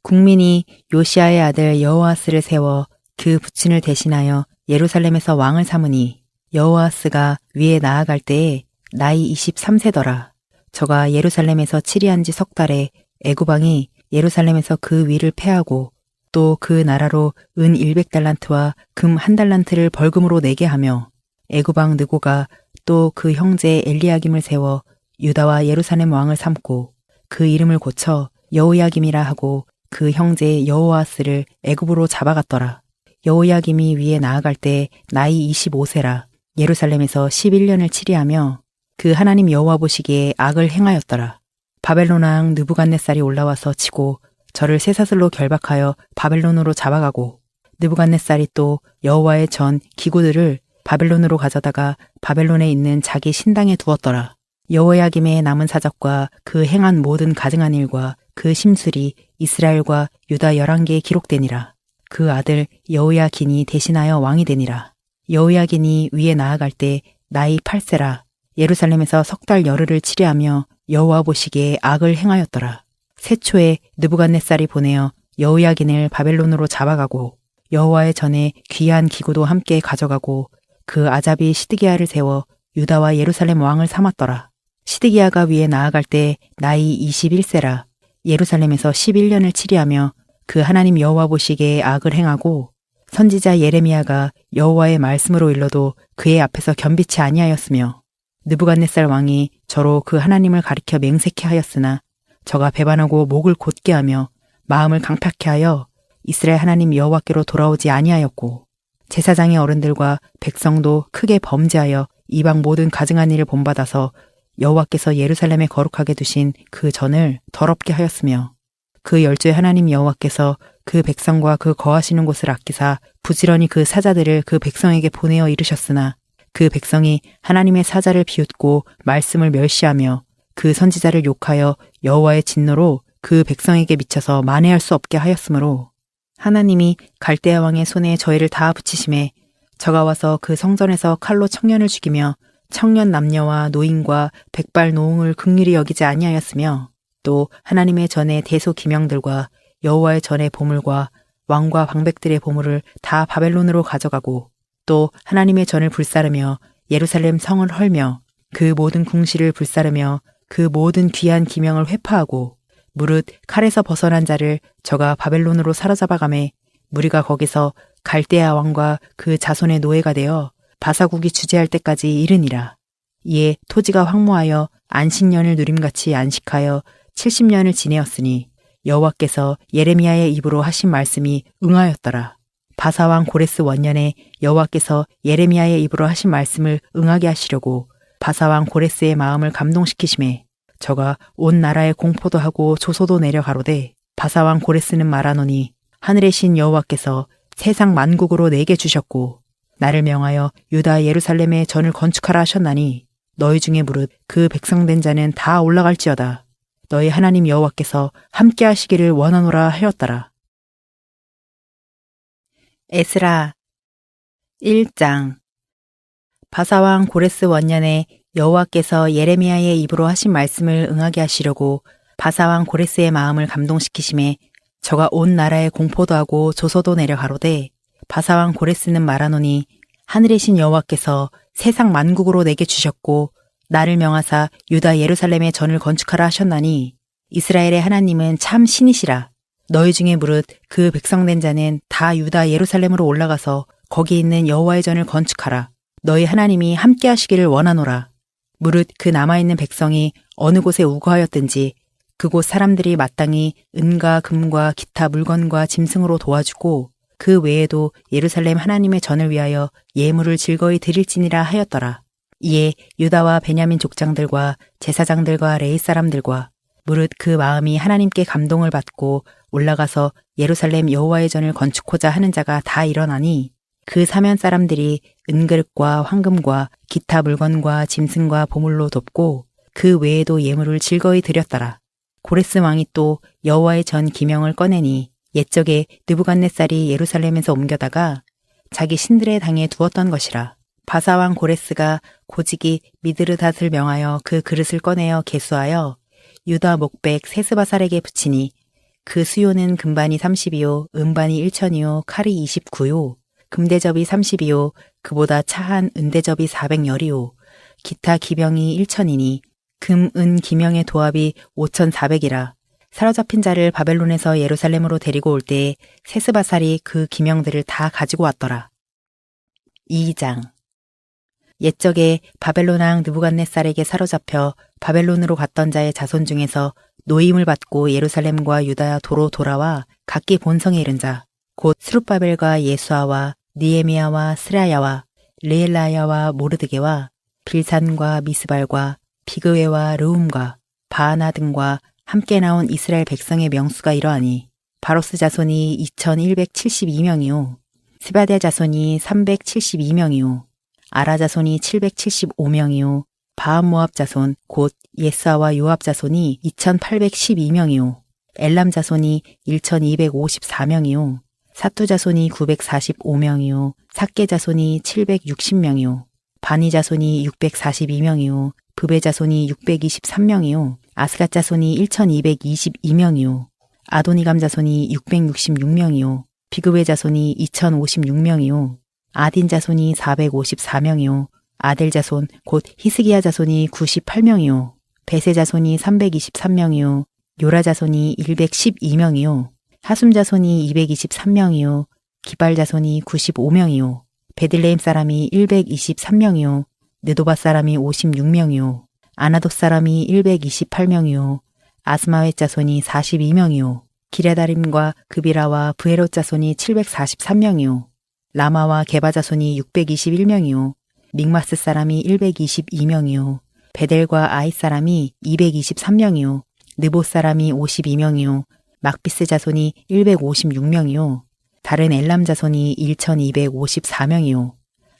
국민이 요시야의 아들 여호아스를 세워 그 부친을 대신하여 예루살렘에서 왕을 삼으니 여호아스가 위에 나아갈 때에 나이 23세더라. 저가 예루살렘에서 치리한 지 석 달에 애굽 왕이 예루살렘에서 그 위를 패하고 또 그 나라로 은 100달란트와 금 1달란트를 벌금으로 내게 하며 애굽 왕 느고가 또 그 형제 엘리야김을 세워 유다와 예루살렘 왕을 삼고 그 이름을 고쳐 여호야김이라 하고 그 형제 여호아스를 애굽으로 잡아갔더라. 여호야김이 위에 나아갈 때 나이 25세라. 예루살렘에서 11년을 치리하며 그 하나님 여호와 보시기에 악을 행하였더라. 바벨론 왕 느부갓네살이 올라와서 치고 저를 쇠사슬로 결박하여 바벨론으로 잡아가고 느부갓네살이 또 여호와의 전 기구들을 바벨론으로 가져다가 바벨론에 있는 자기 신당에 두었더라. 여호야김의 남은 사적과 그 행한 모든 가증한 일과 그 심술이 이스라엘과 유다 11개에 기록되니라. 그 아들 여호야긴이 대신하여 왕이 되니라. 여호야긴이 위에 나아갈 때 나이 8세라. 예루살렘에서 석 달 열흘을 치레하며 여호와 보시기에 악을 행하였더라. 새초에 느부갓네살이 보내어 여호야긴을 바벨론으로 잡아가고 여호와의 전에 귀한 기구도 함께 가져가고 그 아잡이 시드기야를 세워 유다와 예루살렘 왕을 삼았더라. 시드기야가 위에 나아갈 때 나이 21세라. 예루살렘에서 11년을 치리하며 그 하나님 여호와 보시기에 악을 행하고 선지자 예레미야가 여호와의 말씀으로 일러도 그의 앞에서 겸비치 아니하였으며 느부갓네살 왕이 저로 그 하나님을 가리켜 맹세케 하였으나 저가 배반하고 목을 곧게 하며 마음을 강팍케 하여 이스라엘 하나님 여호와께로 돌아오지 아니하였고 제사장의 어른들과 백성도 크게 범죄하여 이방 모든 가증한 일을 본받아서 여호와께서 예루살렘에 거룩하게 두신 그 전을 더럽게 하였으며 그 열조의 하나님 여호와께서 그 백성과 그 거하시는 곳을 아끼사 부지런히 그 사자들을 그 백성에게 보내어 이르셨으나 그 백성이 하나님의 사자를 비웃고 말씀을 멸시하며 그 선지자를 욕하여 여호와의 진노로 그 백성에게 미쳐서 만회할 수 없게 하였으므로 하나님이 갈대아 왕의 손에 저희를 다 붙이심에 저가 와서 그 성전에서 칼로 청년을 죽이며 청년 남녀와 노인과 백발 노웅을 긍휼히 여기지 아니하였으며 또 하나님의 전의 대소 기명들과 여호와의 전의 보물과 왕과 방백들의 보물을 다 바벨론으로 가져가고 또 하나님의 전을 불사르며 예루살렘 성을 헐며 그 모든 궁시를 불사르며 그 모든 귀한 기명을 회파하고 무릇 칼에서 벗어난 자를 저가 바벨론으로 사로잡아가매 무리가 거기서 갈대아 왕과 그 자손의 노예가 되어 바사국이 주재할 때까지 이르니라. 이에 토지가 황무하여 안식년을 누림같이 안식하여 70년을 지내었으니 여호와께서 예레미야의 입으로 하신 말씀이 응하였더라. 바사왕 고레스 원년에 여호와께서 예레미야의 입으로 하신 말씀을 응하게 하시려고 바사왕 고레스의 마음을 감동시키심에 저가 온 나라에 공포도 하고 조소도 내려 가로되 바사왕 고레스는 말하노니 하늘의 신 여호와께서 세상 만국으로 내게 주셨고 나를 명하여 유다 예루살렘에 전을 건축하라 하셨나니 너희 중에 무릇 그 백성된 자는 다 올라갈지어다. 너희 하나님 여호와께서 함께 하시기를 원하노라 하였더라. 에스라 1장. 바사왕 고레스 원년에 여호와께서 예레미야의 입으로 하신 말씀을 응하게 하시려고 바사왕 고레스의 마음을 감동시키심에 저가 온 나라에 공포도 하고 조소도 내려 가로되 바사왕 고레스는 말하노니 하늘의 신 여호와께서 세상 만국으로 내게 주셨고 나를 명하사 유다 예루살렘에 전을 건축하라 하셨나니 이스라엘의 하나님은 참 신이시라. 너희 중에 무릇 그 백성된 자는 다 유다 예루살렘으로 올라가서 거기 있는 여호와의 전을 건축하라. 너희 하나님이 함께 하시기를 원하노라. 무릇 그 남아있는 백성이 어느 곳에 우거하였든지 그곳 사람들이 마땅히 은과 금과 기타 물건과 짐승으로 도와주고 그 외에도 예루살렘 하나님의 전을 위하여 예물을 즐거이 드릴지니라 하였더라. 이에 유다와 베냐민 족장들과 제사장들과 레위 사람들과 무릇 그 마음이 하나님께 감동을 받고 올라가서 예루살렘 여호와의 전을 건축하자 하는 자가 다 일어나니 그 사면 사람들이 은그릇과 황금과 기타 물건과 짐승과 보물로 돕고 그 외에도 예물을 즐거이 드렸더라. 고레스 왕이 또 여호와의 전 기명을 꺼내니 옛적에 느부갓네살이 예루살렘에서 옮겨다가 자기 신들의 당에 두었던 것이라. 바사왕 고레스가 고직이 미드르닷을 명하여 그 그릇을 꺼내어 계수하여 유다 목백 세스바살에게 붙이니 그 수요는 금반이 30이요 은반이 1천이요 칼이 29요 금대접이 30이요 그보다 차한 은대접이 400열이요 기타 기병이 1천이니 금, 은, 기명의 도합이 5,400이라. 사로잡힌 자를 바벨론에서 예루살렘으로 데리고 올 때에 세스바살이 그 기명들을 다 가지고 왔더라. 2장. 옛적에 바벨론 왕 느부갓네살에게 사로잡혀 바벨론으로 갔던 자의 자손 중에서 노임을 받고 예루살렘과 유다 도로 돌아와 각기 본성에 이른 자, 곧 스룹바벨과 예수아와 니에미야와 스라야와 레엘라야와 모르드게와 빌산과 미스발과 비그웨와 르움과 바하나 등과 함께 나온 이스라엘 백성의 명수가 이러하니 바로스 자손이 2172명이요 스바데 자손이 372명이요 아라 자손이 775명이요. 바암모압 자손 곧 예스아와 요압 자손이 2812명이요. 엘람 자손이 1254명이요. 사투 자손이 945명이요. 삭게 자손이 760명이요. 바니 자손이 642명이요. 브베 자손이 623명이요. 아스갓 자손이 1222명이요. 아도니감 자손이 666명이요. 비그웨 자손이 2056명이요. 아딘 자손이 454명이요. 아델 자손 곧 히스기야 자손이 98명이요. 베세 자손이 323명이요. 요라 자손이 112명이요. 하숨 자손이 223명이요. 기발 자손이 95명이요. 베들레헴 사람이 123명이요. 느도바 사람이 56명이요. 아나돗 사람이 128명이요. 아스마웻 자손이 42명이요. 기랴다림과 그비라와 브에롯 자손이 743명이요. 라마와 게바 자손이 621명이요. 믹마스 사람이 122명이요. 베델과 아이 사람이 223명이요. 느보 사람이 52명이요. 막비스 자손이 156명이요. 다른 엘람 자손이 1254명이요.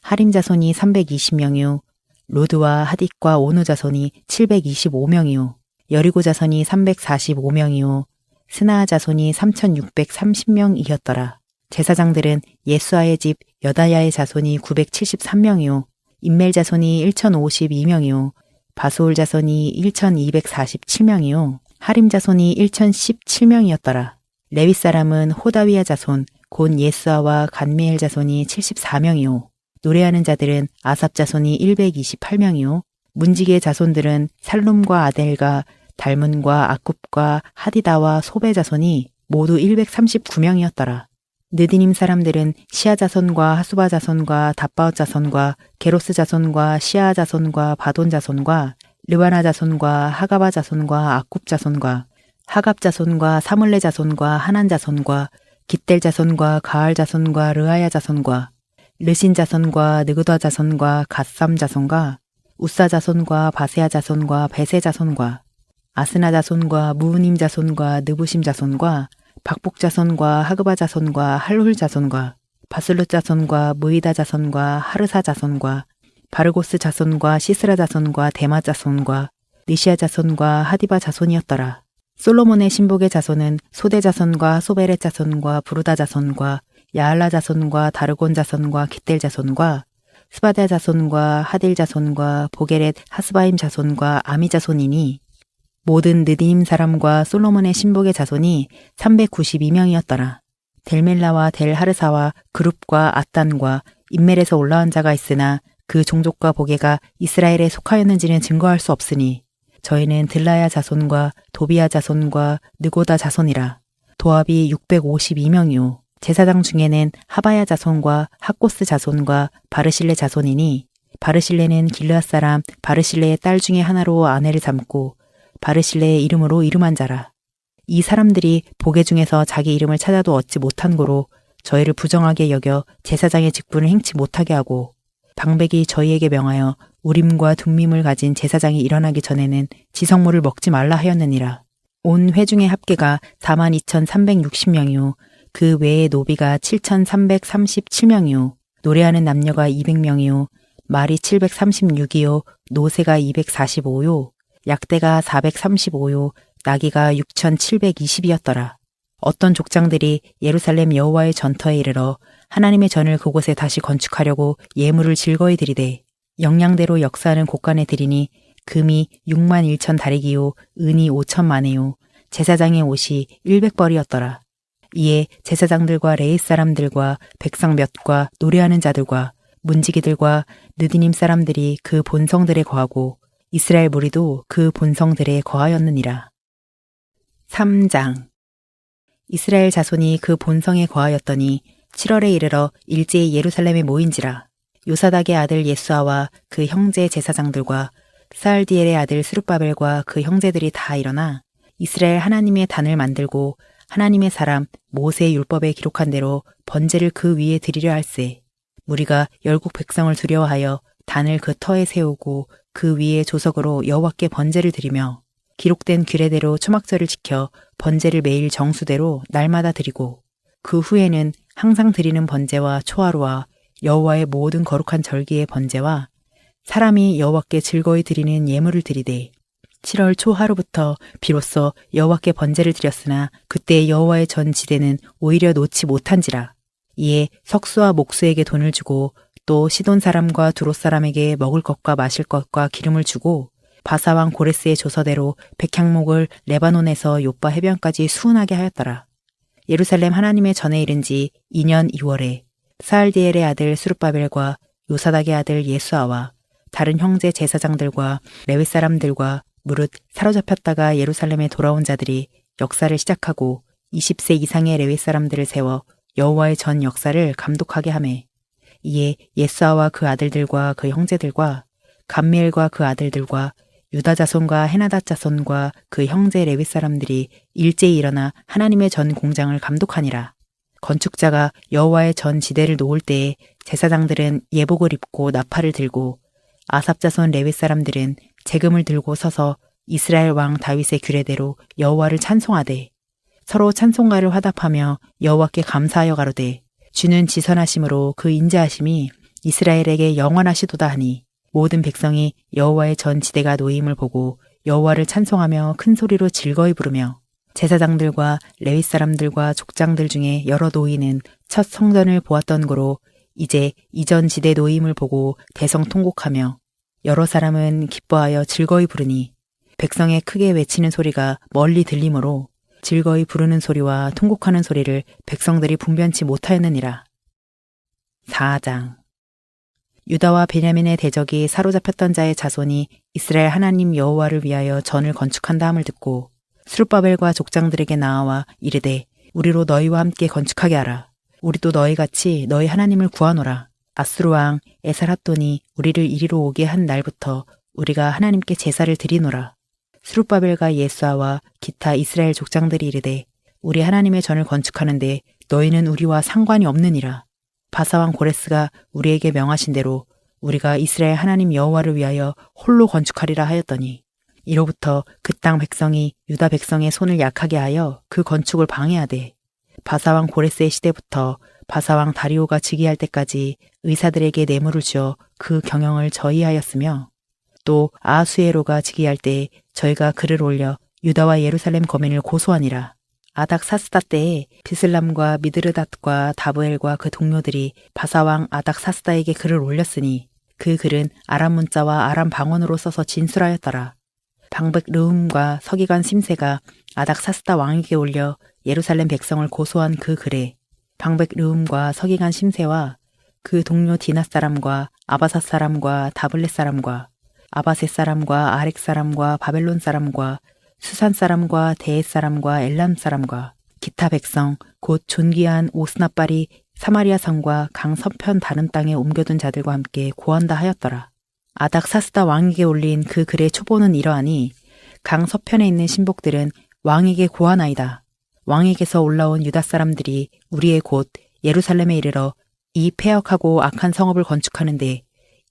하림 자손이 320명이요. 로드와 하딕과 오노 자손이 725명이요. 여리고 자손이 345명이요. 스나아 자손이 3630명이었더라. 제사장들은 예수아의 집 여다야의 자손이 973명이요. 인멜 자손이 1052명이요. 바수올 자손이 1247명이요. 하림 자손이 1017명이었더라. 레위 사람은 호다위야 자손 곧 예수아와 간미엘 자손이 74명이요. 노래하는 자들은 아삽 자손이 128명이요. 문지기의 자손들은 살룸과 아델과 달문과 아굽과 하디다와 소베 자손이 모두 139명이었더라. 느디님 사람들은 시아 자손과 하수바 자손과 답바옷 자손과 게로스 자손과 시아 자손과 바돈 자손과 르바나 자손과 하가바 자손과 아굽 자손과 하갑 자손과 사물레 자손과 하난 자손과 깃델 자손과 가알 자손과 르아야 자손과 르신 자손과 느그다 자손과 갓삼 자손과 우사 자손과 바세아 자손과 베세 자손과 아스나 자손과 무우님 자손과 느부심 자손과 박복 자손과 하그바 자손과 할훌 자손과 바슬룻 자손과 무이다 자손과 하르사 자손과 바르고스 자손과 시스라 자손과 데마 자손과 니시아 자손과 하디바 자손이었더라. 솔로몬의 신복의 자손은 소대 자손과 소베렛 자손과 부르다 자손과 야알라 자손과 다르곤 자손과 깃델 자손과 스바다 자손과 하딜 자손과 보게렛 하스바임 자손과 아미 자손이니 모든 느디임 사람과 솔로몬의 신복의 자손이 392명이었더라. 델멜라와 델하르사와 그룹과 아단과 인멜에서 올라온 자가 있으나 그 종족과 보게가 이스라엘에 속하였는지는 증거할 수 없으니 저희는 들라야 자손과 도비야 자손과 느고다 자손이라. 도합이 652명이요. 제사장 중에는 하바야 자손과 학고스 자손과 바르실레 자손이니 바르실레는 길르앗 사람 바르실레의 딸 중에 하나로 아내를 삼고 바르실레의 이름으로 이름한 자라. 이 사람들이 보게 중에서 자기 이름을 찾아도 얻지 못한 고로 저희를 부정하게 여겨 제사장의 직분을 행치 못하게 하고 방백이 저희에게 명하여 우림과 둠밈을 가진 제사장이 일어나기 전에는 지성물을 먹지 말라 하였느니라. 온 회중의 합계가 42,360명이요. 그 외의 노비가 7,337명이요. 노래하는 남녀가 200명이요. 말이 736이요. 노새가 245요. 약대가 435요. 나귀가 6,720이었더라. 어떤 족장들이 예루살렘 여호와의 전터에 이르러 하나님의 전을 그곳에 다시 건축하려고 예물을 즐거이 드리되 영양대로 역사하는 곳간에 드리니 금이 61,000 다리기요. 은이 5,000만에요. 제사장의 옷이 100벌이었더라. 이에 제사장들과 레위 사람들과 백성 몇과 노래하는 자들과 문지기들과 느디님 사람들이 그 본성들에 거하고 이스라엘 무리도 그 본성들에 거하였느니라. 3장. 이스라엘 자손이 그 본성에 거하였더니 7월에 이르러 일제히 예루살렘에 모인지라. 요사닥의 아들 예수아와 그 형제 제사장들과 스알디엘의 아들 스룹바벨과 그 형제들이 다 일어나 이스라엘 하나님의 단을 만들고 하나님의 사람 모세의 율법에 기록한 대로 번제를 그 위에 드리려 할세. 무리가 열국 백성을 두려워하여 단을 그 터에 세우고 그 위에 조석으로 여호와께 번제를 드리며 기록된 규례대로 초막절을 지켜 번제를 매일 정수대로 날마다 드리고 그 후에는 항상 드리는 번제와 초하루와 여호와의 모든 거룩한 절기의 번제와 사람이 여호와께 즐거이 드리는 예물을 드리되 7월 초 하루부터 비로소 여호와께 번제를 드렸으나 그때 여호와의 전 지대는 오히려 놓지 못한지라. 이에 석수와 목수에게 돈을 주고 또 시돈 사람과 두롯 사람에게 먹을 것과 마실 것과 기름을 주고 바사왕 고레스의 조서대로 백향목을 레바논에서 요빠 해변까지 수운하게 하였더라. 예루살렘 하나님의 전에 이른 지 2년 2월에 사알디엘의 아들 스룹바벨과 요사닥의 아들 예수아와 다른 형제 제사장들과 레위 사람들과 무릇 사로잡혔다가 예루살렘에 돌아온 자들이 역사를 시작하고 20세 이상의 레위 사람들을 세워 여호와의 전 역사를 감독하게 하매 이에 예수아와 그 아들들과 그 형제들과 감미엘과 그 아들들과 유다 자손과 헤나닷 자손과 그 형제 레위 사람들이 일제히 일어나 하나님의 전 공장을 감독하니라. 건축자가 여호와의 전 지대를 놓을 때에 제사장들은 예복을 입고 나팔을 들고 아삽 자손 레위 사람들은 재금을 들고 서서 이스라엘 왕 다윗의 규례대로 여호와를 찬송하되 서로 찬송가를 화답하며 여호와께 감사하여 가로되 주는 지선하심으로 그 인자하심이 이스라엘에게 영원하시도다 하니 모든 백성이 여호와의 전 지대가 놓임을 보고 여호와를 찬송하며 큰 소리로 즐거이 부르며 제사장들과 레위 사람들과 족장들 중에 여러 노인은 첫 성전을 보았던 고로 이제 이전 지대 놓임을 보고 대성통곡하며 여러 사람은 기뻐하여 즐거이 부르니 백성의 크게 외치는 소리가 멀리 들리므로 즐거이 부르는 소리와 통곡하는 소리를 백성들이 분변치 못하였느니라. 4장 유다와 베냐민의 대적이 사로잡혔던 자의 자손이 이스라엘 하나님 여호와를 위하여 전을 건축한다 함을 듣고 스룹바벨과 족장들에게 나아와 이르되 우리로 너희와 함께 건축하게 하라. 우리도 너희같이 너희 하나님을 구하노라. 아수르 왕 에살핫돈이 우리를 이리로 오게 한 날부터 우리가 하나님께 제사를 드리노라. 스룹바벨과 예수아와 기타 이스라엘 족장들이 이르되 우리 하나님의 전을 건축하는데 너희는 우리와 상관이 없느니라. 바사왕 고레스가 우리에게 명하신 대로 우리가 이스라엘 하나님 여호와를 위하여 홀로 건축하리라 하였더니 이로부터 그 땅 백성이 유다 백성의 손을 약하게 하여 그 건축을 방해하되 바사왕 고레스의 시대부터 바사왕 다리오가 즉위할 때까지 의사들에게 뇌물을 주어 그 경영을 저희하였으며 또 아하수에로가 즉위할 때 저희가 글을 올려 유다와 예루살렘 거민을 고소하니라. 아닥사스다 때에 비슬람과 미드르닷과 다브엘과 그 동료들이 바사왕 아닥사스다에게 글을 올렸으니 그 글은 아람 문자와 아람 방언으로 써서 진술하였더라. 방백 르훔과 서기관 심세가 아닥사스다 왕에게 올려 예루살렘 백성을 고소한 그 글에 방백 르훔과 서기관 심세와 그 동료 디나 사람과 아바사 사람과 다블렛 사람과 아바셋 사람과 아렉 사람과 바벨론 사람과 수산 사람과 데엣 사람과 엘람 사람과 기타 백성 곧 존귀한 오스나빨이 사마리아 성과 강 서편 다른 땅에 옮겨둔 자들과 함께 고한다 하였더라. 아닥사스다 왕에게 올린 그 글의 초보는 이러하니 강 서편에 있는 신복들은 왕에게 고하나이다. 왕에게서 올라온 유다 사람들이 우리의 곳 예루살렘에 이르러 이 폐역하고 악한 성읍을 건축하는데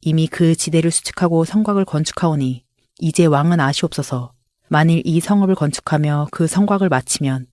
이미 그 지대를 수축하고 성곽을 건축하오니 이제 왕은 아시옵소서. 만일 이 성읍을 건축하며 그 성곽을 마치면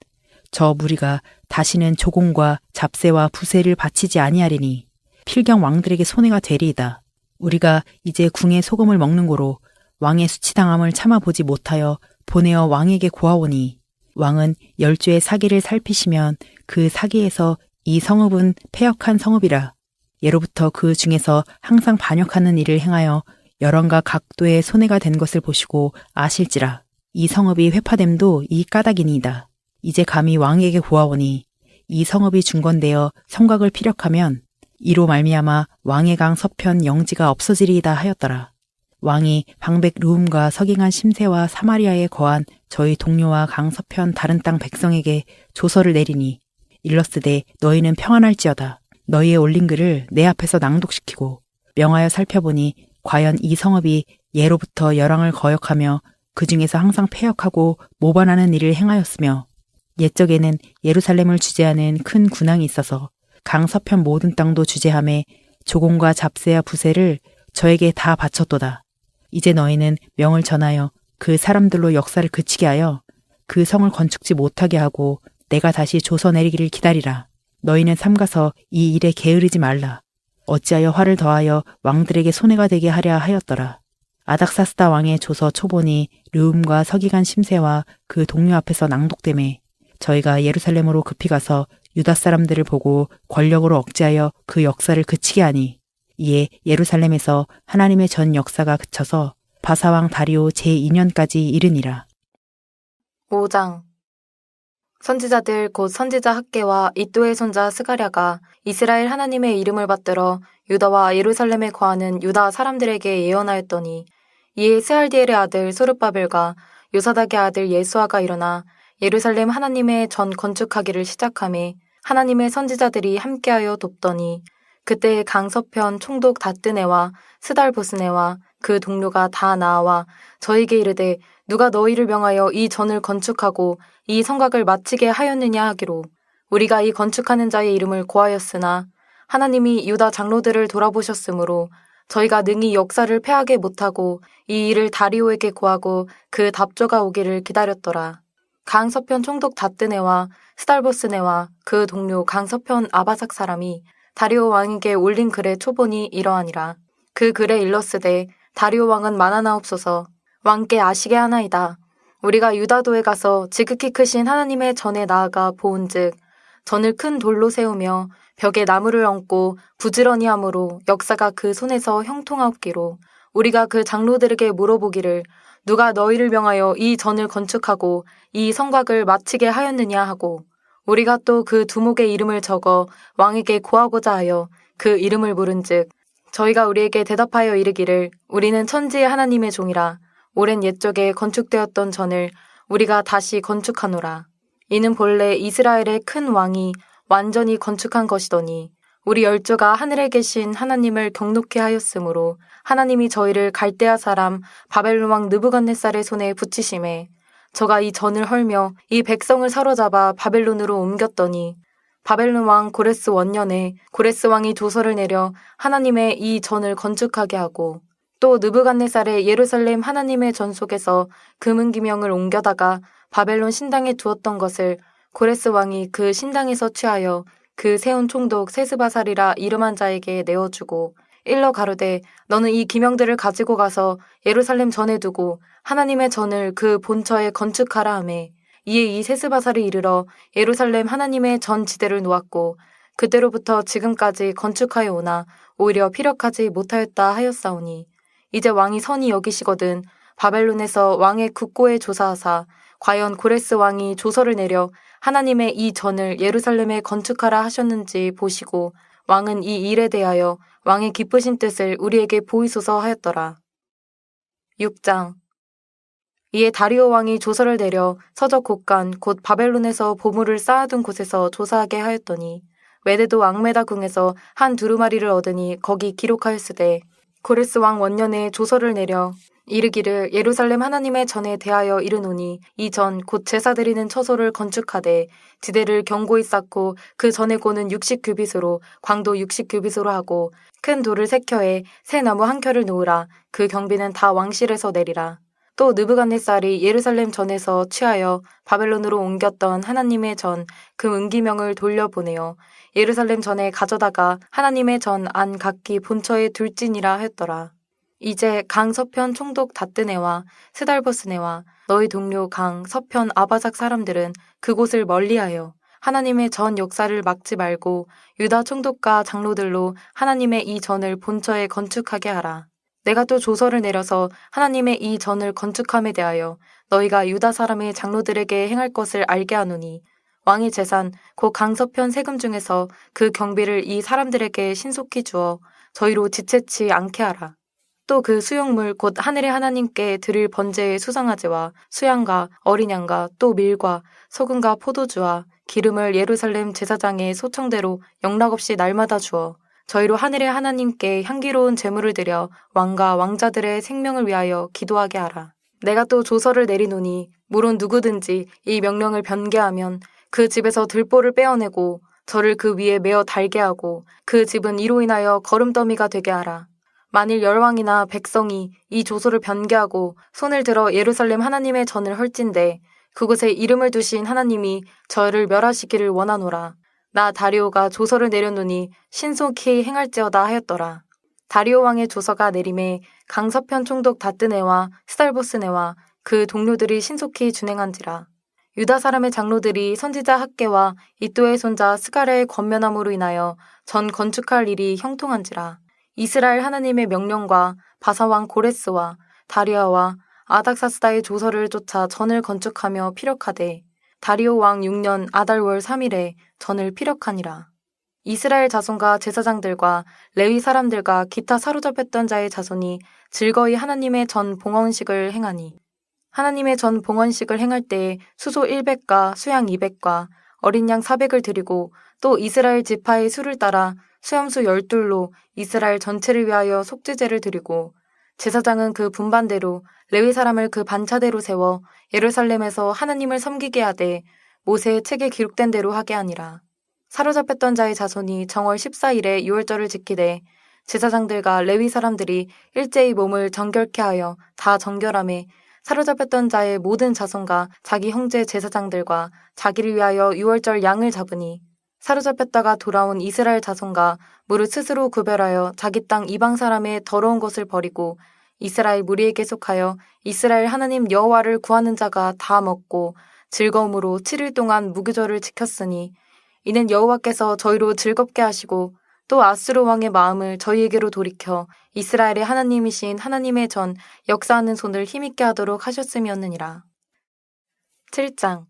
저 무리가 다시는 조공과 잡세와 부세를 바치지 아니하리니 필경 왕들에게 손해가 되리이다. 우리가 이제 궁의 소금을 먹는 고로 왕의 수치당함을 참아보지 못하여 보내어 왕에게 고하오니 왕은 10주의 사기를 살피시면 그 사기에서 이 성읍은 패역한 성읍이라. 예로부터 그 중에서 항상 반역하는 일을 행하여 여론과 각도의 손해가 된 것을 보시고 아실지라. 이 성읍이 회파됨도 이 까닭이니이다. 이제 감히 왕에게 고하오니 이 성읍이 중건되어 성곽을 피력하면 이로 말미암아 왕의 강 서편 영지가 없어지리이다 하였더라. 왕이 방백 르훔과 서기관 심세와 사마리아에 거한 저희 동료와 강 서편 다른 땅 백성에게 조서를 내리니 일러스되 너희는 평안할지어다. 너희의 올린 글을 내 앞에서 낭독시키고 명하여 살펴보니 과연 이 성읍이 예로부터 열왕을 거역하며 그 중에서 항상 패역하고 모반하는 일을 행하였으며 옛적에는 예루살렘을 주재하는 큰 군왕이 있어서 강 서편 모든 땅도 주재함에 조공과 잡세와 부세를 저에게 다 바쳤도다. 이제 너희는 명을 전하여 그 사람들로 역사를 그치게 하여 그 성을 건축지 못하게 하고 내가 다시 조서 내리기를 기다리라. 너희는 삼가서 이 일에 게으르지 말라. 어찌하여 화를 더하여 왕들에게 손해가 되게 하랴 하였더라. 아닥사스다 왕의 조서 초본이 르움과 서기관 심세와 그 동료 앞에서 낭독되매 저희가 예루살렘으로 급히 가서 유다 사람들을 보고 권력으로 억제하여 그 역사를 그치게 하니 이에 예루살렘에서 하나님의 전 역사가 그쳐서 바사왕 다리오 제2년까지 이르니라. 5장 선지자들 곧 선지자 학개와 이도의 손자 스가랴가 이스라엘 하나님의 이름을 받들어 유다와 예루살렘에 거하는 유다 사람들에게 예언하였더니 이에 스알디엘의 아들 소르바벨과 요사닥의 아들 예수아가 일어나 예루살렘 하나님의 전 건축하기를 시작하며 하나님의 선지자들이 함께하여 돕더니 그때 강서편 총독 다뜨네와 스달보스네와 그 동료가 다 나와 저에게 이르되 누가 너희를 명하여 이 전을 건축하고 이 성곽을 마치게 하였느냐 하기로 우리가 이 건축하는 자의 이름을 고하였으나 하나님이 유다 장로들을 돌아보셨으므로 저희가 능히 역사를 패하게 못하고 이 일을 다리오에게 고하고 그 답조가 오기를 기다렸더라. 강서편 총독 다뜨네와 스달보스네와 그 동료 강서편 아바삭 사람이 다리오 왕에게 올린 글의 초본이 이러하니라. 그 글에 일렀으되 다리오 왕은 만하나옵소서. 왕께 아시게 하나이다. 우리가 유다도에 가서 지극히 크신 하나님의 전에 나아가 보은즉 전을 큰 돌로 세우며 벽에 나무를 얹고 부지런히 함으로 역사가 그 손에서 형통하옵기로 우리가 그 장로들에게 물어보기를 누가 너희를 명하여 이 전을 건축하고 이 성곽을 마치게 하였느냐 하고 우리가 또 그 두목의 이름을 적어 왕에게 고하고자 하여 그 이름을 물은즉 저희가 우리에게 대답하여 이르기를 우리는 천지의 하나님의 종이라 오랜 옛적에 건축되었던 전을 우리가 다시 건축하노라. 이는 본래 이스라엘의 큰 왕이 완전히 건축한 것이더니 우리 열조가 하늘에 계신 하나님을 경노케 하였으므로 하나님이 저희를 갈대아 사람 바벨론 왕 느부갓네살의 손에 붙이심에 저가 이 전을 헐며 이 백성을 사로잡아 바벨론으로 옮겼더니 바벨론 왕 고레스 원년에 고레스 왕이 조서를 내려 하나님의 이 전을 건축하게 하고 또 느부갓네살의 예루살렘 하나님의 전 속에서 금은기명을 옮겨다가 바벨론 신당에 두었던 것을 고레스 왕이 그 신당에서 취하여 그 세운 총독 세스바살이라 이름한 자에게 내어주고 일러 가로되 너는 이 기명들을 가지고 가서 예루살렘 전에 두고 하나님의 전을 그 본처에 건축하라 하매 이에 이 세스바살이 이르러 예루살렘 하나님의 전 지대를 놓았고 그때로부터 지금까지 건축하여 오나 오히려 피력하지 못하였다 하였사오니 이제 왕이 선히 여기시거든 바벨론에서 왕의 국고에 조사하사 과연 고레스 왕이 조서를 내려 하나님의 이 전을 예루살렘에 건축하라 하셨는지 보시고 왕은 이 일에 대하여 왕의 기쁘신 뜻을 우리에게 보이소서 하였더라. 6장 이에 다리오 왕이 조서를 내려 서적 곳간 곧 바벨론에서 보물을 쌓아둔 곳에서 조사하게 하였더니 외대도 앙메다 궁에서 한 두루마리를 얻으니 거기 기록하였으되 고레스 왕 원년에 조서를 내려 이르기를 예루살렘 하나님의 전에 대하여 이르노니 이 전 곧 제사 드리는 처소를 건축하되 지대를 견고히 쌓고 그 전에 고는 60규빗으로 광도 60규빗으로 하고 큰 돌을 3켜에 새 나무 한 켜를 놓으라. 그 경비는 다 왕실에서 내리라. 또 느부갓네살이 예루살렘 전에서 취하여 바벨론으로 옮겼던 하나님의 전 그 은기명을 돌려보내어 예루살렘 전에 가져다가 하나님의 전 안 각기 본처에 둘지니라 했더라. 이제 강서편 총독 다뜨네와 스달보스네와 너희 동료 강서편 아바삭 사람들은 그곳을 멀리하여 하나님의 전 역사를 막지 말고 유다 총독과 장로들로 하나님의 이 전을 본처에 건축하게 하라. 내가 또 조서를 내려서 하나님의 이 전을 건축함에 대하여 너희가 유다 사람의 장로들에게 행할 것을 알게 하노니 왕의 재산 곧 강서편 세금 중에서 그 경비를 이 사람들에게 신속히 주어 저희로 지체치 않게 하라. 또 그 수용물 곧 하늘의 하나님께 드릴 번제의 수상아지와 수양과 어린 양과 또 밀과 소금과 포도주와 기름을 예루살렘 제사장의 소청대로 영락없이 날마다 주어 저희로 하늘의 하나님께 향기로운 제물을 드려 왕과 왕자들의 생명을 위하여 기도하게 하라. 내가 또 조서를 내리노니 물론 누구든지 이 명령을 변개하면 그 집에서 들보를 빼어내고 저를 그 위에 메어 달게 하고 그 집은 이로 인하여 거름더미가 되게 하라. 만일 열왕이나 백성이 이 조서를 변개하고 손을 들어 예루살렘 하나님의 전을 헐진대 그곳에 이름을 두신 하나님이 저를 멸하시기를 원하노라. 나 다리오가 조서를 내려놓으니 신속히 행할지어다 하였더라. 다리오 왕의 조서가 내림에 강서편 총독 다뜨네와 스달보스네와 그 동료들이 신속히 준행한지라. 유다 사람의 장로들이 선지자 학계와 이또의 손자 스가랴의 권면함으로 인하여 전 건축할 일이 형통한지라. 이스라엘 하나님의 명령과 바사왕 고레스와 다리아와 아닥사스다의 조서를 쫓아 전을 건축하며 피력하되 다리오 왕 6년 아달월 3일에 전을 피력하니라. 이스라엘 자손과 제사장들과 레위 사람들과 기타 사로잡혔던 자의 자손이 즐거이 하나님의 전 봉헌식을 행하니 하나님의 전 봉헌식을 행할 때에 수소 100과 수양 200과 어린 양 400을 드리고 또 이스라엘 지파의 수를 따라 수염수 12로 이스라엘 전체를 위하여 속죄제를 드리고 제사장은 그 분반대로 레위 사람을 그 반차대로 세워 예루살렘에서 하나님을 섬기게 하되 모세의 책에 기록된 대로 하게 하니라. 사로잡혔던 자의 자손이 정월 14일에 유월절을 지키되 제사장들과 레위 사람들이 일제히 몸을 정결케 하여 다 정결함에 사로잡혔던 자의 모든 자손과 자기 형제 제사장들과 자기를 위하여 유월절 양을 잡으니 사로잡혔다가 돌아온 이스라엘 자손과 무릇 스스로 구별하여 자기 땅 이방 사람의 더러운 것을 버리고 이스라엘 무리에게 속하여 이스라엘 하나님 여호와를 구하는 자가 다 먹고 즐거움으로 7일 동안 무교절을 지켰으니 이는 여호와께서 저희로 즐겁게 하시고 또 아수르 왕의 마음을 저희에게로 돌이켜 이스라엘의 하나님이신 하나님의 전 역사하는 손을 힘있게 하도록 하셨음이었느니라. 7장.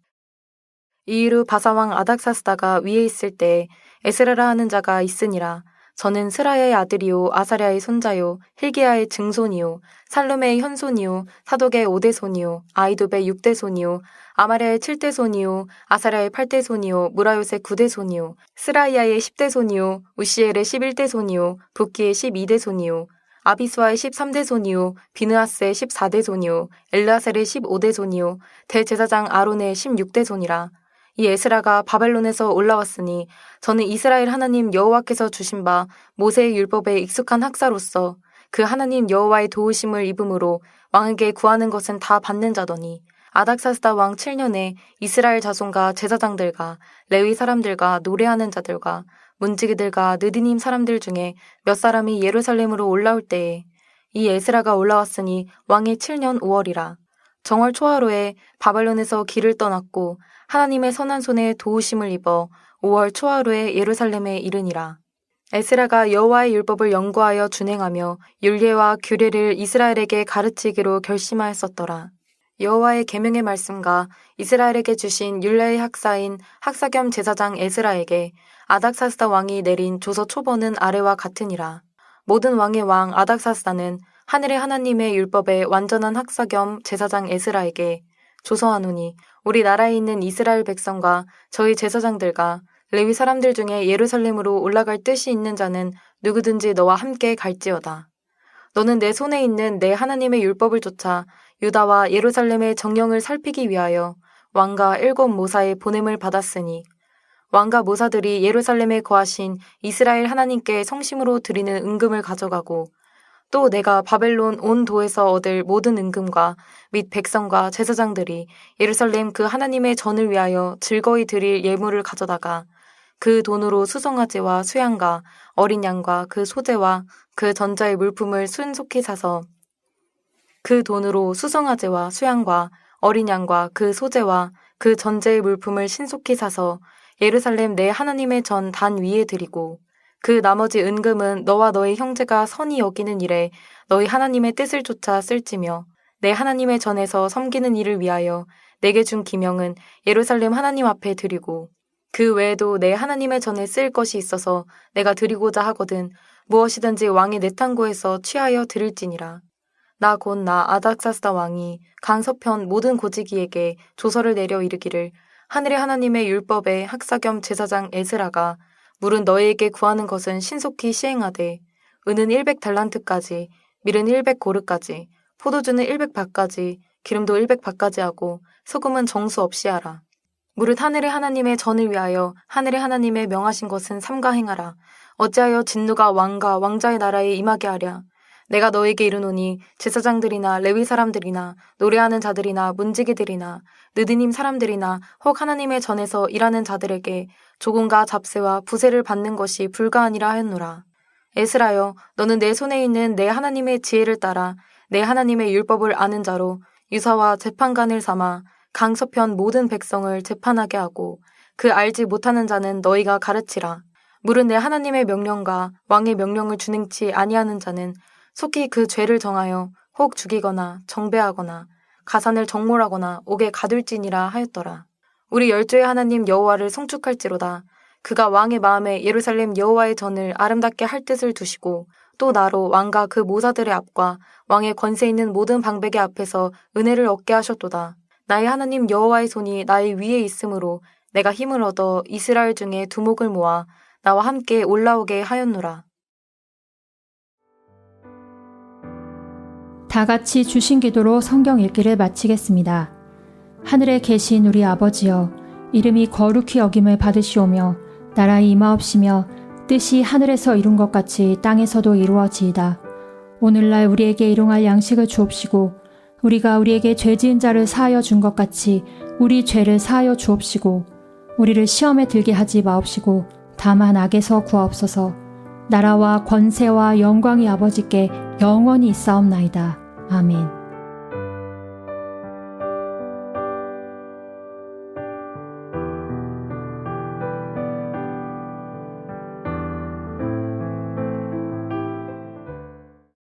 이후로 바사왕 아닥사스다가 위에 있을 때 에스라라 하는 자가 있으니라. 저는 스라야의 아들이요 아사랴의 손자요 hil기야의 증손이요 살룸의 현손이요 사독의 5대손이요 아이돔의 6대손이요 아마랴의 7대손이요 아사랴의 8대손이요 무라요의 9대손이요 스라이야의 10대손이요 우시엘의 11대손이요 붓기의 12대손이요 아비수아의 13대손이요 비느하스의 14대손이요 엘르아셀의 15대손이요 대제사장 아론의 16대손이라. 이 에스라가 바벨론에서 올라왔으니 저는 이스라엘 하나님 여호와께서 주신 바 모세의 율법에 익숙한 학사로서 그 하나님 여호와의 도우심을 입음으로 왕에게 구하는 것은 다 받는 자더니 아닥사스다 왕 7년에 이스라엘 자손과 제사장들과 레위 사람들과 노래하는 자들과 문지기들과 느디님 사람들 중에 몇 사람이 예루살렘으로 올라올 때에 이 에스라가 올라왔으니 왕의 7년 5월이라. 정월 초하루에 바벨론에서 길을 떠났고 하나님의 선한 손에 도우심을 입어 5월 초하루에 예루살렘에 이르니라. 에스라가 여호와의 율법을 연구하여 준행하며 율례와 규례를 이스라엘에게 가르치기로 결심하였었더라. 여호와의 계명의 말씀과 이스라엘에게 주신 율례의 학사인 학사 겸 제사장 에스라에게 아닥사스다 왕이 내린 조서 초본은 아래와 같으니라. 모든 왕의 왕 아닥사스다는 하늘의 하나님의 율법의 완전한 학사 겸 제사장 에스라에게 조서하노니 우리나라에 있는 이스라엘 백성과 저희 제사장들과 레위 사람들 중에 예루살렘으로 올라갈 뜻이 있는 자는 누구든지 너와 함께 갈지어다. 너는 내 손에 있는 내 하나님의 율법을 쫓아 유다와 예루살렘의 정령을 살피기 위하여 왕과 7 모사의 보냄을 받았으니 왕과 모사들이 예루살렘에 거하신 이스라엘 하나님께 성심으로 드리는 은금을 가져가고 또 내가 바벨론 온 도에서 얻을 모든 은금과 및 백성과 제사장들이 예루살렘 그 하나님의 전을 위하여 즐거이 드릴 예물을 가져다가 그 돈으로 수송아지와 수양과 어린 양과 그 소재와 그 전자의 물품을 신속히 사서 그 돈으로 수송아지와 수양과 어린 양과 그 소재와 그 전제의 물품을 신속히 사서 예루살렘 내 하나님의 전 단 위에 드리고 그 나머지 은금은 너와 너의 형제가 선히 여기는 일에 너희 하나님의 뜻을 쫓아 쓸지며 내 하나님의 전에서 섬기는 일을 위하여 내게 준 기명은 예루살렘 하나님 앞에 드리고 그 외에도 내 하나님의 전에 쓸 것이 있어서 내가 드리고자 하거든 무엇이든지 왕의 내탄고에서 취하여 드릴지니라. 나 곧 나 아닥사스다 왕이 강서편 모든 고지기에게 조서를 내려 이르기를 하늘의 하나님의 율법의 학사 겸 제사장 에스라가 물은 너희에게 구하는 것은 신속히 시행하되 은은 100달란트까지 밀은 100고르까지 포도주는 100바까지 기름도 100바까지 하고 소금은 정수 없이 하라. 무릇 하늘의 하나님의 전을 위하여 하늘의 하나님의 명하신 것은 삼가 행하라. 어찌하여 진노가 왕과 왕자의 나라에 임하게 하랴. 내가 너에게 이르노니 제사장들이나 레위 사람들이나 노래하는 자들이나 문지기들이나 느디님 사람들이나 혹 하나님의 전에서 일하는 자들에게 조공과 잡세와 부세를 받는 것이 불가하니라 하였노라. 에스라여, 너는 내 손에 있는 내 하나님의 지혜를 따라 내 하나님의 율법을 아는 자로 유사와 재판관을 삼아 강서편 모든 백성을 재판하게 하고 그 알지 못하는 자는 너희가 가르치라. 물은 내 하나님의 명령과 왕의 명령을 준행치 아니하는 자는 속히 그 죄를 정하여 혹 죽이거나 정배하거나 가산을 정몰하거나 옥에 가둘지니라 하였더라. 우리 열조의 하나님 여호와를 송축할지로다. 그가 왕의 마음에 예루살렘 여호와의 전을 아름답게 할 뜻을 두시고 또 나로 왕과 그 모사들의 앞과 왕의 권세 있는 모든 방백의 앞에서 은혜를 얻게 하셨도다. 나의 하나님 여호와의 손이 나의 위에 있으므로 내가 힘을 얻어 이스라엘 중에 두목을 모아 나와 함께 올라오게 하였노라. 다 같이 주신 기도로 성경 읽기를 마치겠습니다. 하늘에 계신 우리 아버지여, 이름이 거룩히 여김을 받으시오며 나라의 임하옵시며 뜻이 하늘에서 이룬 것 같이 땅에서도 이루어지이다. 오늘날 우리에게 일용할 양식을 주옵시고 우리가 우리에게 죄 지은 자를 사하여 준 것 같이 우리 죄를 사하여 주옵시고 우리를 시험에 들게 하지 마옵시고 다만 악에서 구하옵소서. 나라와 권세와 영광이 아버지께 영원히 있사옵나이다. 아멘.